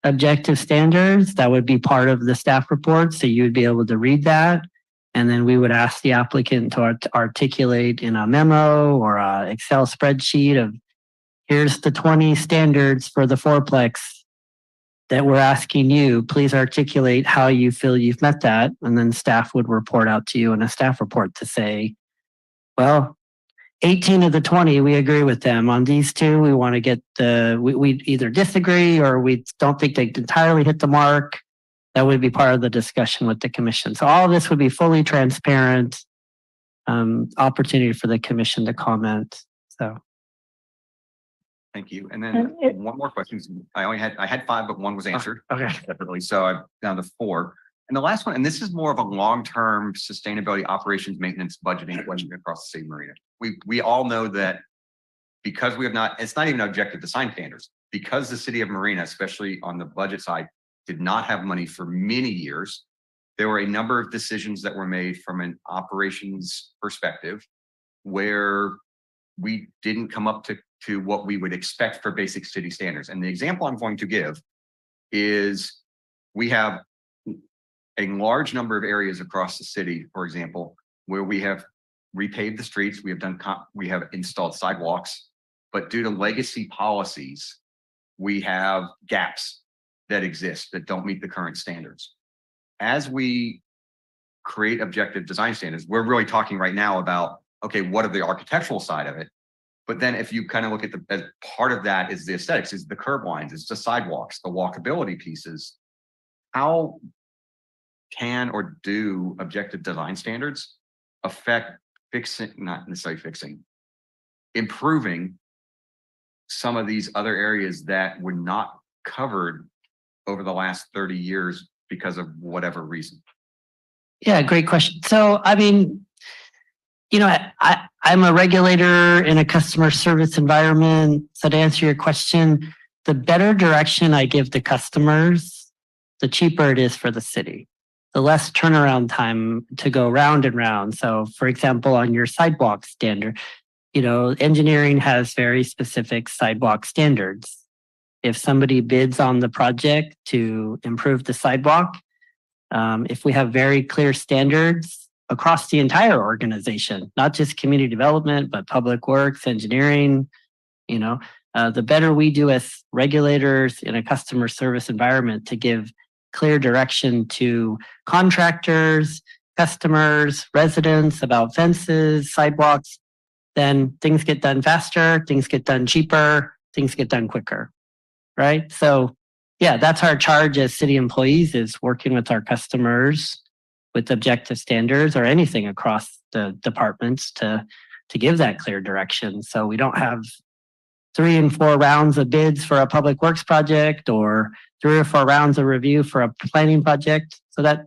objective standards. That would be part of the staff report. So you would be able to read that. And then we would ask the applicant to articulate in a memo or a Excel spreadsheet of here's the 20 standards for the fourplex that we're asking you. Please articulate how you feel you've met that. And then staff would report out to you in a staff report to say, well, 18 of the 20, we agree with them. On these two, we want to get we either disagree or we don't think they entirely hit the mark. That would be part of the discussion with the commission. So all of this would be fully transparent, opportunity for the commission to comment. So. Thank you. And then one more question. I had 5, but 1 was answered. Okay. Definitely. So I'm down to 4. And the last one, and this is more of a long-term sustainability operations maintenance budgeting question across the city of Marina. We all know that because we have not, it's not even objective design standards, because the city of Marina, especially on the budget side, did not have money for many years. There were a number of decisions that were made from an operations perspective where we didn't come up to what we would expect for basic city standards. And the example I'm going to give is we have a large number of areas across the city, for example, where we have repaved the streets, we have installed sidewalks, but due to legacy policies, we have gaps that exist that don't meet the current standards. As we create objective design standards, we're really talking right now about, okay, what are the architectural side of it? But then if you kind of look at as part of that is the aesthetics, is the curb lines, it's the sidewalks, the walkability pieces. How can or do objective design standards affect not necessarily fixing, improving some of these other areas that were not covered over the last 30 years because of whatever reason? Yeah, great question. So, I mean, I'm a regulator in a customer service environment. So to answer your question, the better direction I give the customers, the cheaper it is for the city. The less turnaround time to go round and round. So for example, on your sidewalk standard, engineering has very specific sidewalk standards. If somebody bids on the project to improve the sidewalk, if we have very clear standards, across the entire organization, not just community development, but public works, engineering, you know, the better we do as regulators in a customer service environment to give clear direction to contractors, customers, residents about fences, sidewalks, then things get done faster, things get done cheaper, things get done quicker, right? So yeah, that's our charge as city employees, is working with our customers with objective standards or anything across the departments to give that clear direction. So we don't have 3 and 4 rounds of bids for a public works project or 3 or 4 rounds of review for a planning project. So that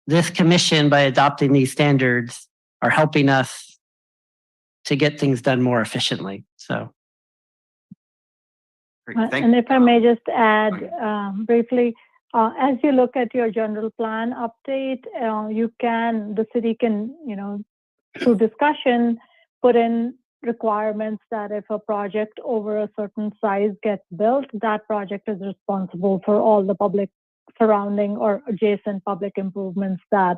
this commission, by adopting these standards, are helping us to get things done more efficiently. So. Great, thank And if I may just add briefly, as you look at your general plan update, the city can, through discussion, put in requirements that if a project over a certain size gets built, that project is responsible for all the public surrounding or adjacent public improvements that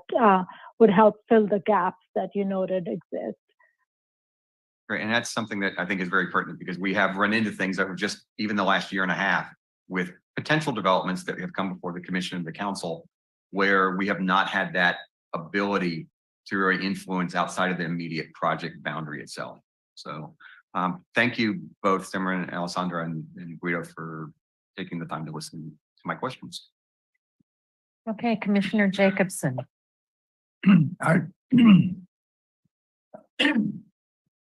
would help fill the gaps that you noted exist. Great, and that's something that I think is very pertinent, because we have run into things that were just even the last year and a half with potential developments that have come before the commission and the council, where we have not had that ability to really influence outside of the immediate project boundary itself. So thank you both, Simran and Alessandra and Guido, for taking the time to listen to my questions. Okay, Commissioner Jacobson.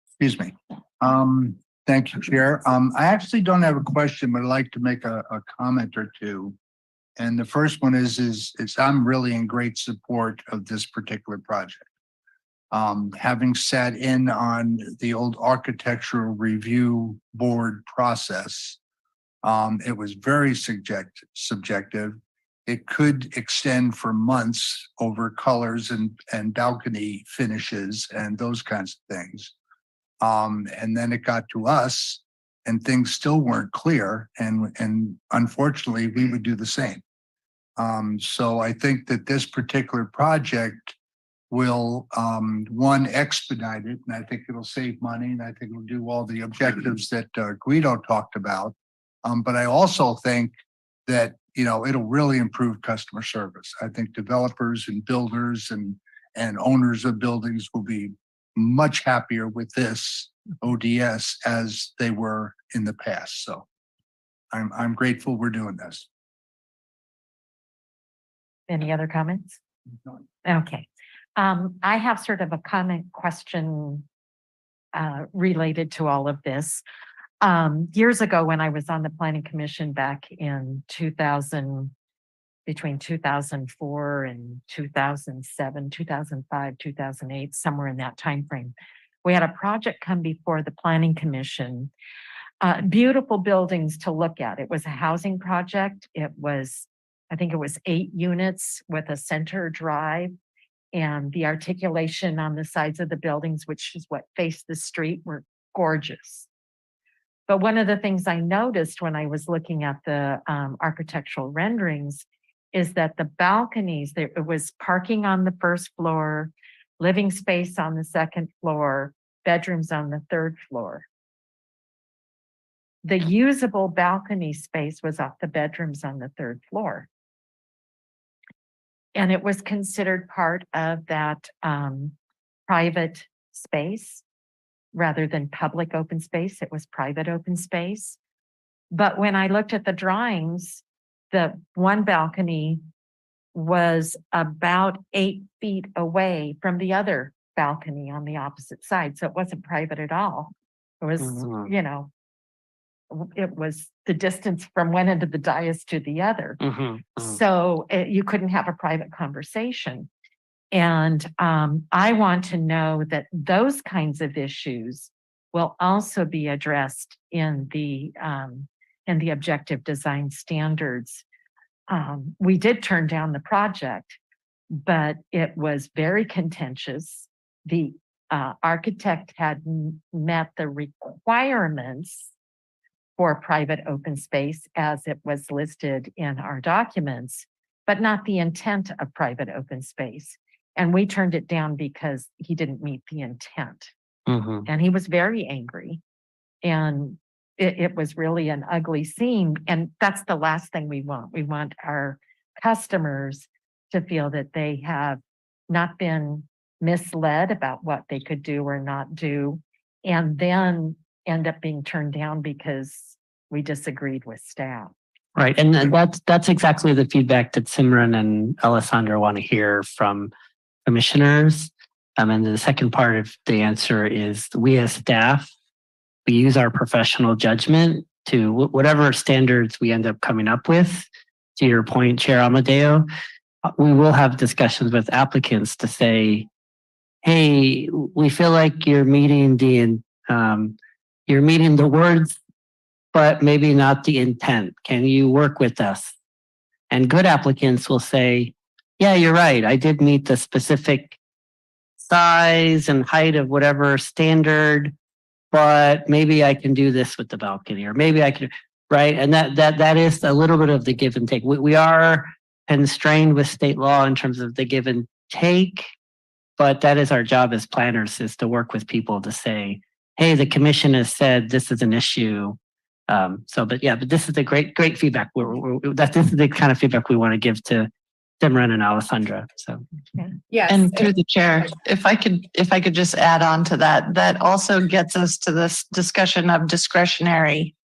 Excuse me. Thank you, Chair. I actually don't have a question, but I'd like to make a comment or two. And the first one is I'm really in great support of this particular project. Having sat in on the old architectural review board process, it was very subjective. It could extend for months over colors and balcony finishes and those kinds of things. And then it got to us and things still weren't clear. And unfortunately, we would do the same. So I think that this particular project will, one, expedite it, and I think it'll save money, and I think it'll do all the objectives that Guido talked about. But I also think that, it'll really improve customer service. I think developers and builders and owners of buildings will be much happier with this ODS as they were in the past. So I'm grateful we're doing this. Any other comments? Okay. I have sort of a comment question related to all of this. Years ago, when I was on the Planning Commission back in between 2004 and 2007, 2005, 2008, somewhere in that time frame, we had a project come before the Planning Commission. Beautiful buildings to look at. It was a housing project. I think it was 8 units with a center drive, and the articulation on the sides of the buildings, which is what faced the street, were gorgeous. But one of the things I noticed when I was looking at the architectural renderings is that the balconies, it was parking on the first floor, living space on the second floor, bedrooms on the third floor. The usable balcony space was off the bedrooms on the third floor. And it was considered part of that private space rather than public open space. It was private open space. But when I looked at the drawings, the one balcony was about 8 feet away from the other balcony on the opposite side. So it wasn't private at all. It was, it was the distance from one end of the dais to the other. So you couldn't have a private conversation. And I want to know that those kinds of issues will also be addressed in the objective design standards. We did turn down the project, but it was very contentious. The architect had met the requirements for private open space as it was listed in our documents, but not the intent of private open space. And we turned it down because he didn't meet the intent. Mhm. And he was very angry. And it was really an ugly scene. And that's the last thing we want. We want our customers to feel that they have not been misled about what they could do or not do, and then end up being turned down because we disagreed with staff. Right. And that's exactly the feedback that Simran and Alessandra want to hear from commissioners. And the second part of the answer is we as staff, we use our professional judgment to whatever standards we end up coming up with. To your point, Chair Amadeo, we will have discussions with applicants to say, hey, we feel like you're meeting the words, but maybe not the intent. Can you work with us? And good applicants will say, yeah, you're right. I did meet the specific size and height of whatever standard, but maybe I can do this with the balcony, or maybe I can, right? And that is a little bit of the give and take. We are constrained with state law in terms of the give and take, but that is our job as planners, is to work with people to say, hey, the commission has said this is an issue. But this is the great feedback. This is the kind of feedback we want to give to Simran and Alessandra. So Yes. And through the chair, if I could just add on to that, that also gets us to this discussion of discretionary.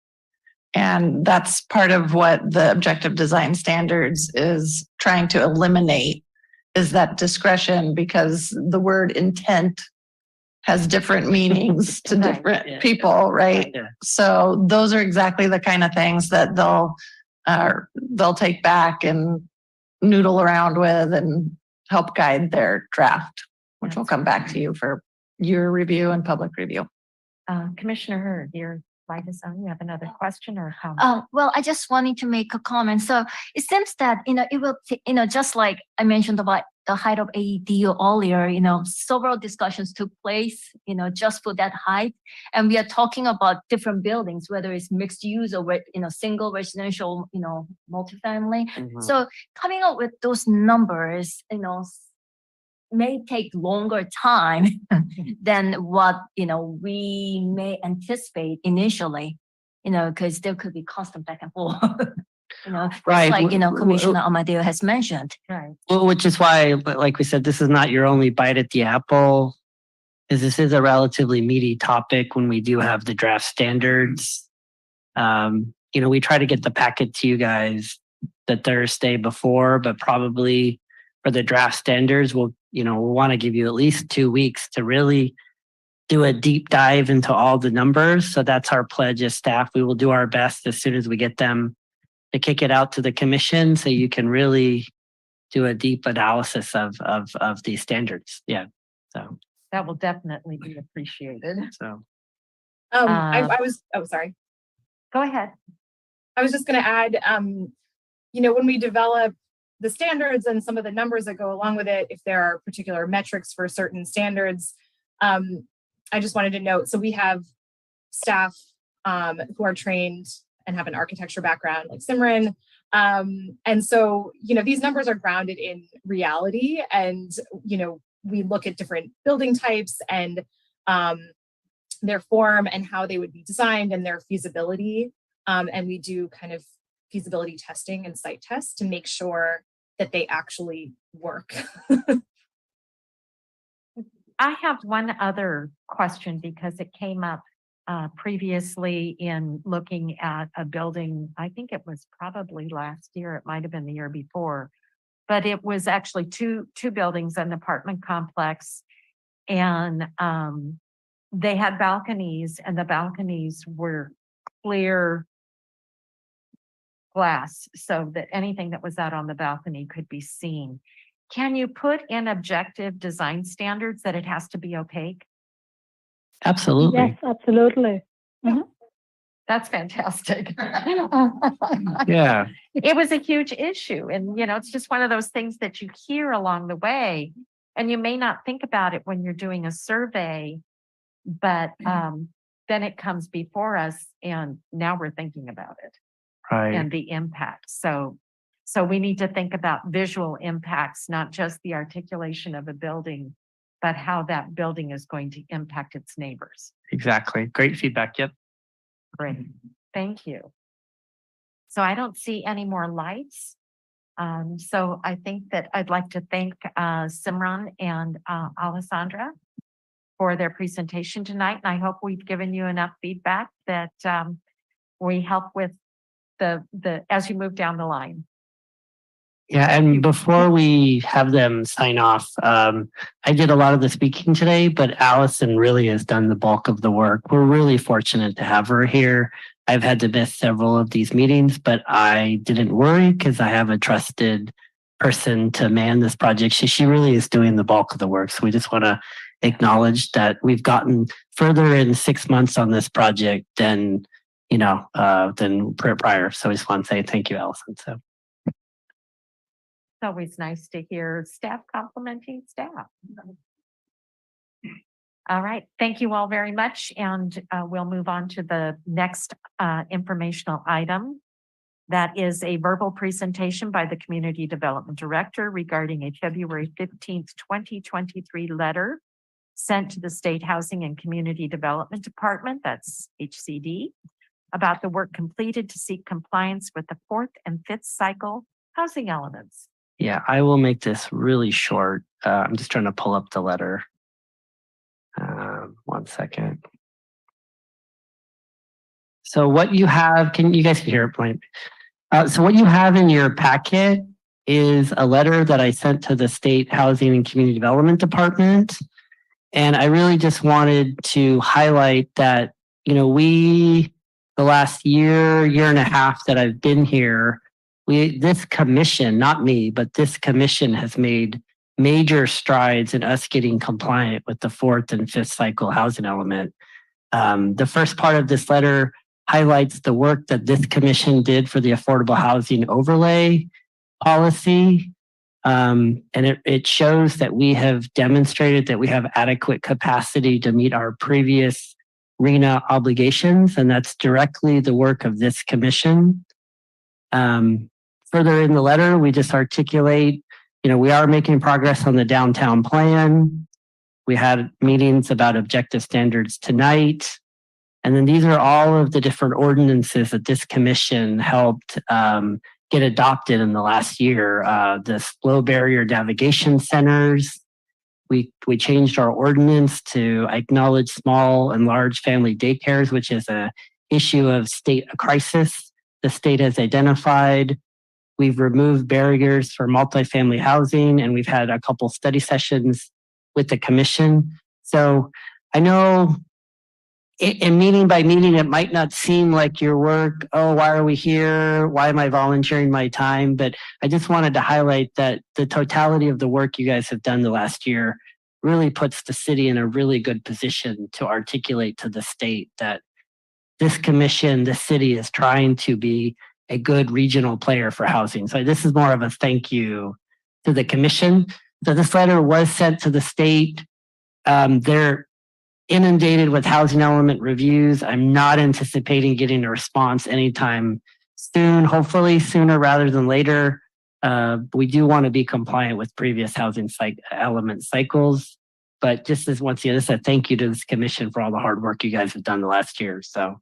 And that's part of what the objective design standards is trying to eliminate, is that discretion, because the word intent has different meanings to Right. different people, right? Yeah. So those are exactly the kind of things that they'll take back and noodle around with and help guide their draft, which will come back to you for your review and public review. Commissioner Hurd, your light is on. You have another question or comment? Well, I just wanted to make a comment. So it seems that, it will, just like I mentioned about the height of AEDU earlier, several discussions took place, just for that height. And we are talking about different buildings, whether it's mixed use or, single residential, multifamily. So coming up with those numbers, may take longer time than what, we may anticipate initially, because there could be constant back and forth. Right. Like, Commissioner Amadeo has mentioned. Right. Well, which is why, like we said, this is not your only bite at the apple, because this is a relatively meaty topic when we do have the draft standards. We try to get the packet to you guys the Thursday before, but probably for the draft standards, we'll want to give you at least 2 weeks to really do a deep dive into all the numbers. So that's our pledge as staff. We will do our best as soon as we get them to kick it out to the commission, so you can really do a deep analysis of these standards. Yeah. So That will definitely be appreciated. so I was, sorry. Go ahead. I was just going to add, when we develop the standards and some of the numbers that go along with it, if there are particular metrics for certain standards, I just wanted to note, so we have staff who are trained and have an architecture background like Simran. And so, these numbers are grounded in reality, and, we look at different building types and their form and how they would be designed and their feasibility. And we do kind of feasibility testing and site tests to make sure that they actually work. I have one other question because it came up previously in looking at a building. I think it was probably last year. It might have been the year before, but it was actually two buildings, an apartment complex, and they had balconies, and the balconies were clear glass so that anything that was out on the balcony could be seen. Can you put in objective design standards that it has to be opaque? absolutely. Yes, absolutely. That's fantastic. Yeah. It was a huge issue. And, it's just one of those things that you hear along the way, and you may not think about it when you're doing a survey, but then it comes before us and now we're thinking about it Right. and the impact. So So we need to think about visual impacts, not just the articulation of a building, but how that building is going to impact its neighbors. Exactly. Great feedback. Yep. Great, thank you. So I don't see any more lights. So I think that I'd like to thank Simran and Alessandra for their presentation tonight. And I hope we've given you enough feedback that we help with the as you move down the line. Yeah, and before we have them sign off, I did a lot of the speaking today, but Allison really has done the bulk of the work. We're really fortunate to have her here. I've had to miss several of these meetings, but I didn't worry because I have a trusted person to man this project. She really is doing the bulk of the work. So we just want to acknowledge that we've gotten further in 6 months on this project than, than prior. So I just want to say thank you, Allison. So. It's always nice to hear staff complimenting staff. All right, thank you all very much. And we'll move on to the next informational item. That is a verbal presentation by the Community Development Director regarding a February 15th, 2023 letter sent to the State Housing and Community Development Department, that's HCD, about the work completed to seek compliance with the 4th and 5th cycle housing elements. Yeah, I will make this really short. I'm just trying to pull up the letter. 1 second. So what you have, you guys can hear it, point. So what you have in your packet is a letter that I sent to the State Housing and Community Development Department. And I really just wanted to highlight that, the last year and a half that I've been here, this commission, not me, but this commission has made major strides in us getting compliant with the 4th and 5th cycle housing element. The first part of this letter highlights the work that this commission did for the affordable housing overlay policy. And it shows that we have demonstrated that we have adequate capacity to meet our previous RENA obligations, and that's directly the work of this commission. Further in the letter, we just articulate, we are making progress on the downtown plan. We had meetings about objective standards tonight. And then these are all of the different ordinances that this commission helped get adopted in the last year. The low barrier navigation centers. We changed our ordinance to acknowledge small and large family daycares, which is an issue of state crisis the state has identified. We've removed barriers for multifamily housing, and we've had a couple study sessions with the commission. So I know in meeting by meeting, it might not seem like your work, oh, why are we here? Why am I volunteering my time? But I just wanted to highlight that the totality of the work you guys have done the last year really puts the city in a really good position to articulate to the state that this commission, the city is trying to be a good regional player for housing. So this is more of a thank you to the commission. So this letter was sent to the state. They're inundated with housing element reviews. I'm not anticipating getting a response anytime soon, hopefully sooner rather than later. We do want to be compliant with previous housing element cycles. But just as once again, this is a thank you to this commission for all the hard work you guys have done the last year. So.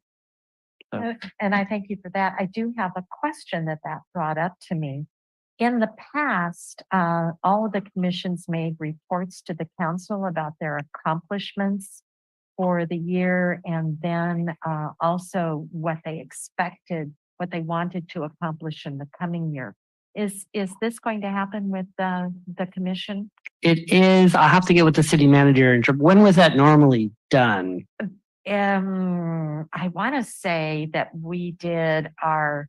And I thank you for that. I do have a question that brought up to me. In the past, all of the commissions made reports to the council about their accomplishments for the year, and then also what they expected, what they wanted to accomplish in the coming year. Is this going to happen with the commission? It is. I'll have to get with the city manager. When was that normally done? I want to say that we did our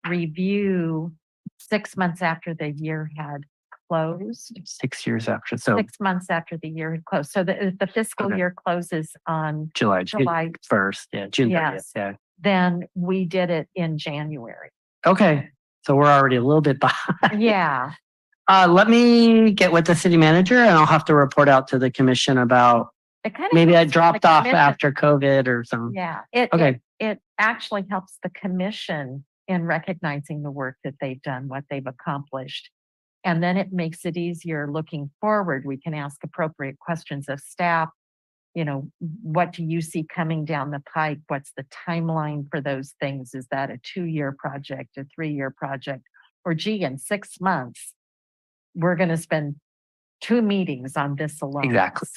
review 6 months after the year had closed. 6 years after. So 6 months after the year had closed. So the fiscal year closes on July 1st. Yeah, June 30th. Yes. Yeah. Then we did it in January. Okay. So we're already a little bit behind. Yeah. Let me get with the city manager, and I'll have to report out to the commission about maybe I dropped off after COVID or something. Yeah. Okay. It actually helps the commission in recognizing the work that they've done, what they've accomplished. And then it makes it easier looking forward. We can ask appropriate questions of staff. You know, what do you see coming down the pike? What's the timeline for those things? Is that a 2-year project, a 3-year project? Or gee, in 6 months, we're going to spend 2 meetings on this alone. Exactly.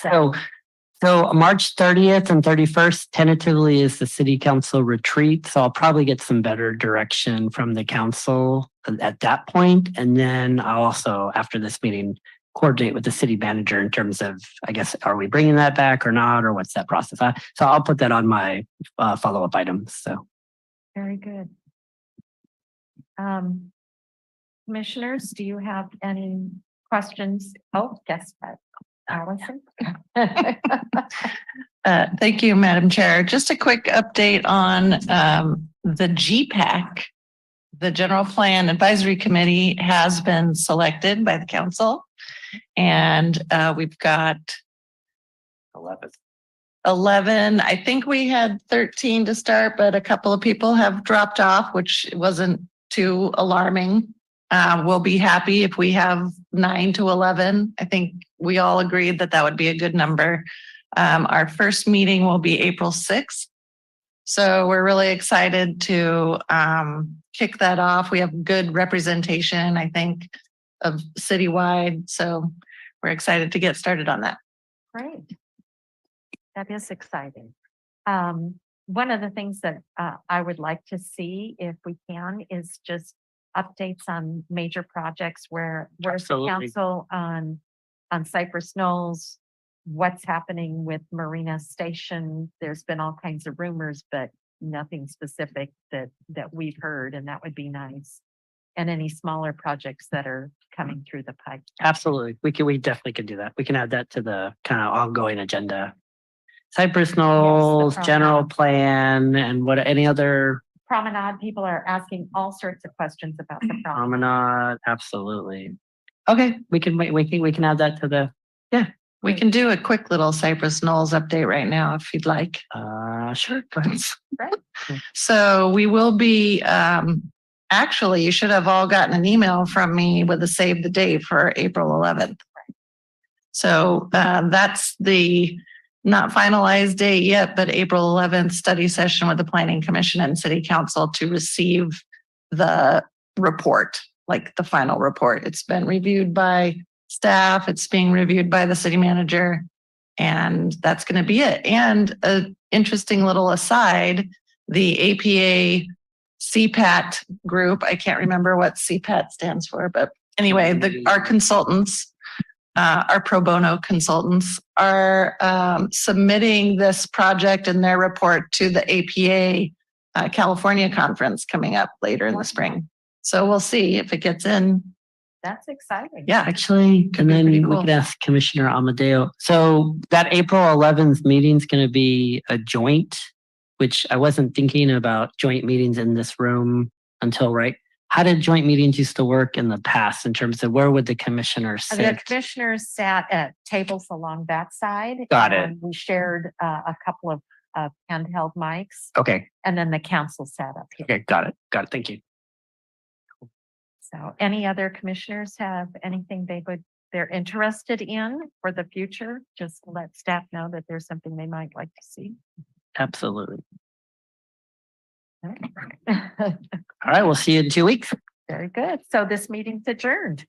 So March 30th and 31st tentatively is the city council retreat. So I'll probably get some better direction from the council at that point. And then I'll also, after this meeting, coordinate with the city manager in terms of, I guess, are we bringing that back or not, or what's that process? So I'll put that on my follow-up items. So. Very good. Commissioners, do you have any questions? Oh, guess what? Allison? Thank you, Madam Chair. Just a quick update on the GPAC. The General Plan Advisory Committee has been selected by the council. And we've got 11. I think we had 13 to start, but a couple of people have dropped off, which wasn't too alarming. We'll be happy if we have 9 to 11. I think we all agreed that that would be a good number. Our first meeting will be April 6th. So we're really excited to kick that off. We have good representation, I think, of citywide. So we're excited to get started on that. Great. That is exciting. One of the things that I would like to see, if we can, is just updates on major projects where's the Absolutely. council on Cypress Knolls, what's happening with Marina Station. There's been all kinds of rumors, but nothing specific that we've heard, and that would be nice. And any smaller projects that are coming through the pipe. Absolutely. We definitely can do that. We can add that to the kind of ongoing agenda. Cypress Knolls, promenade. general plan, and what, any other Promenade, people are asking all sorts of questions about the promenade. promenade? Absolutely. Okay, we can add that to the, We can do a quick little Cypress Knolls update right now if you'd like. sure. Go ahead. Right. So we will be, actually, you should have all gotten an email from me with a save the date for April 11th. So that's the not finalized date yet, but April 11th study session with the Planning Commission and City Council to receive the report, like the final report. It's been reviewed by staff. It's being reviewed by the city manager, and that's going to be it. And an interesting little aside, the APA CPAT group, I can't remember what CPAT stands for, but anyway, our consultants, our pro bono consultants are submitting this project and their report to the APA California conference coming up later in the spring. So we'll see if it gets in. That's exciting. Yeah, Actually, and then pretty we cool. could ask Commissioner Amadeo. So that April 11th meeting is going to be a joint, which I wasn't thinking about joint meetings in this room until right. How did joint meetings used to work in the past in terms of where would the commissioners sit? The commissioners sat at tables along that side. Got it. And we shared a couple of handheld mics, Okay. and then the council sat up here. Okay. Got it. Thank you. So any other commissioners have anything they're interested in for the future? Just let staff know that there's something they might like to see. Absolutely. Very All right. We'll see you in 2 weeks. good. So this meeting's adjourned.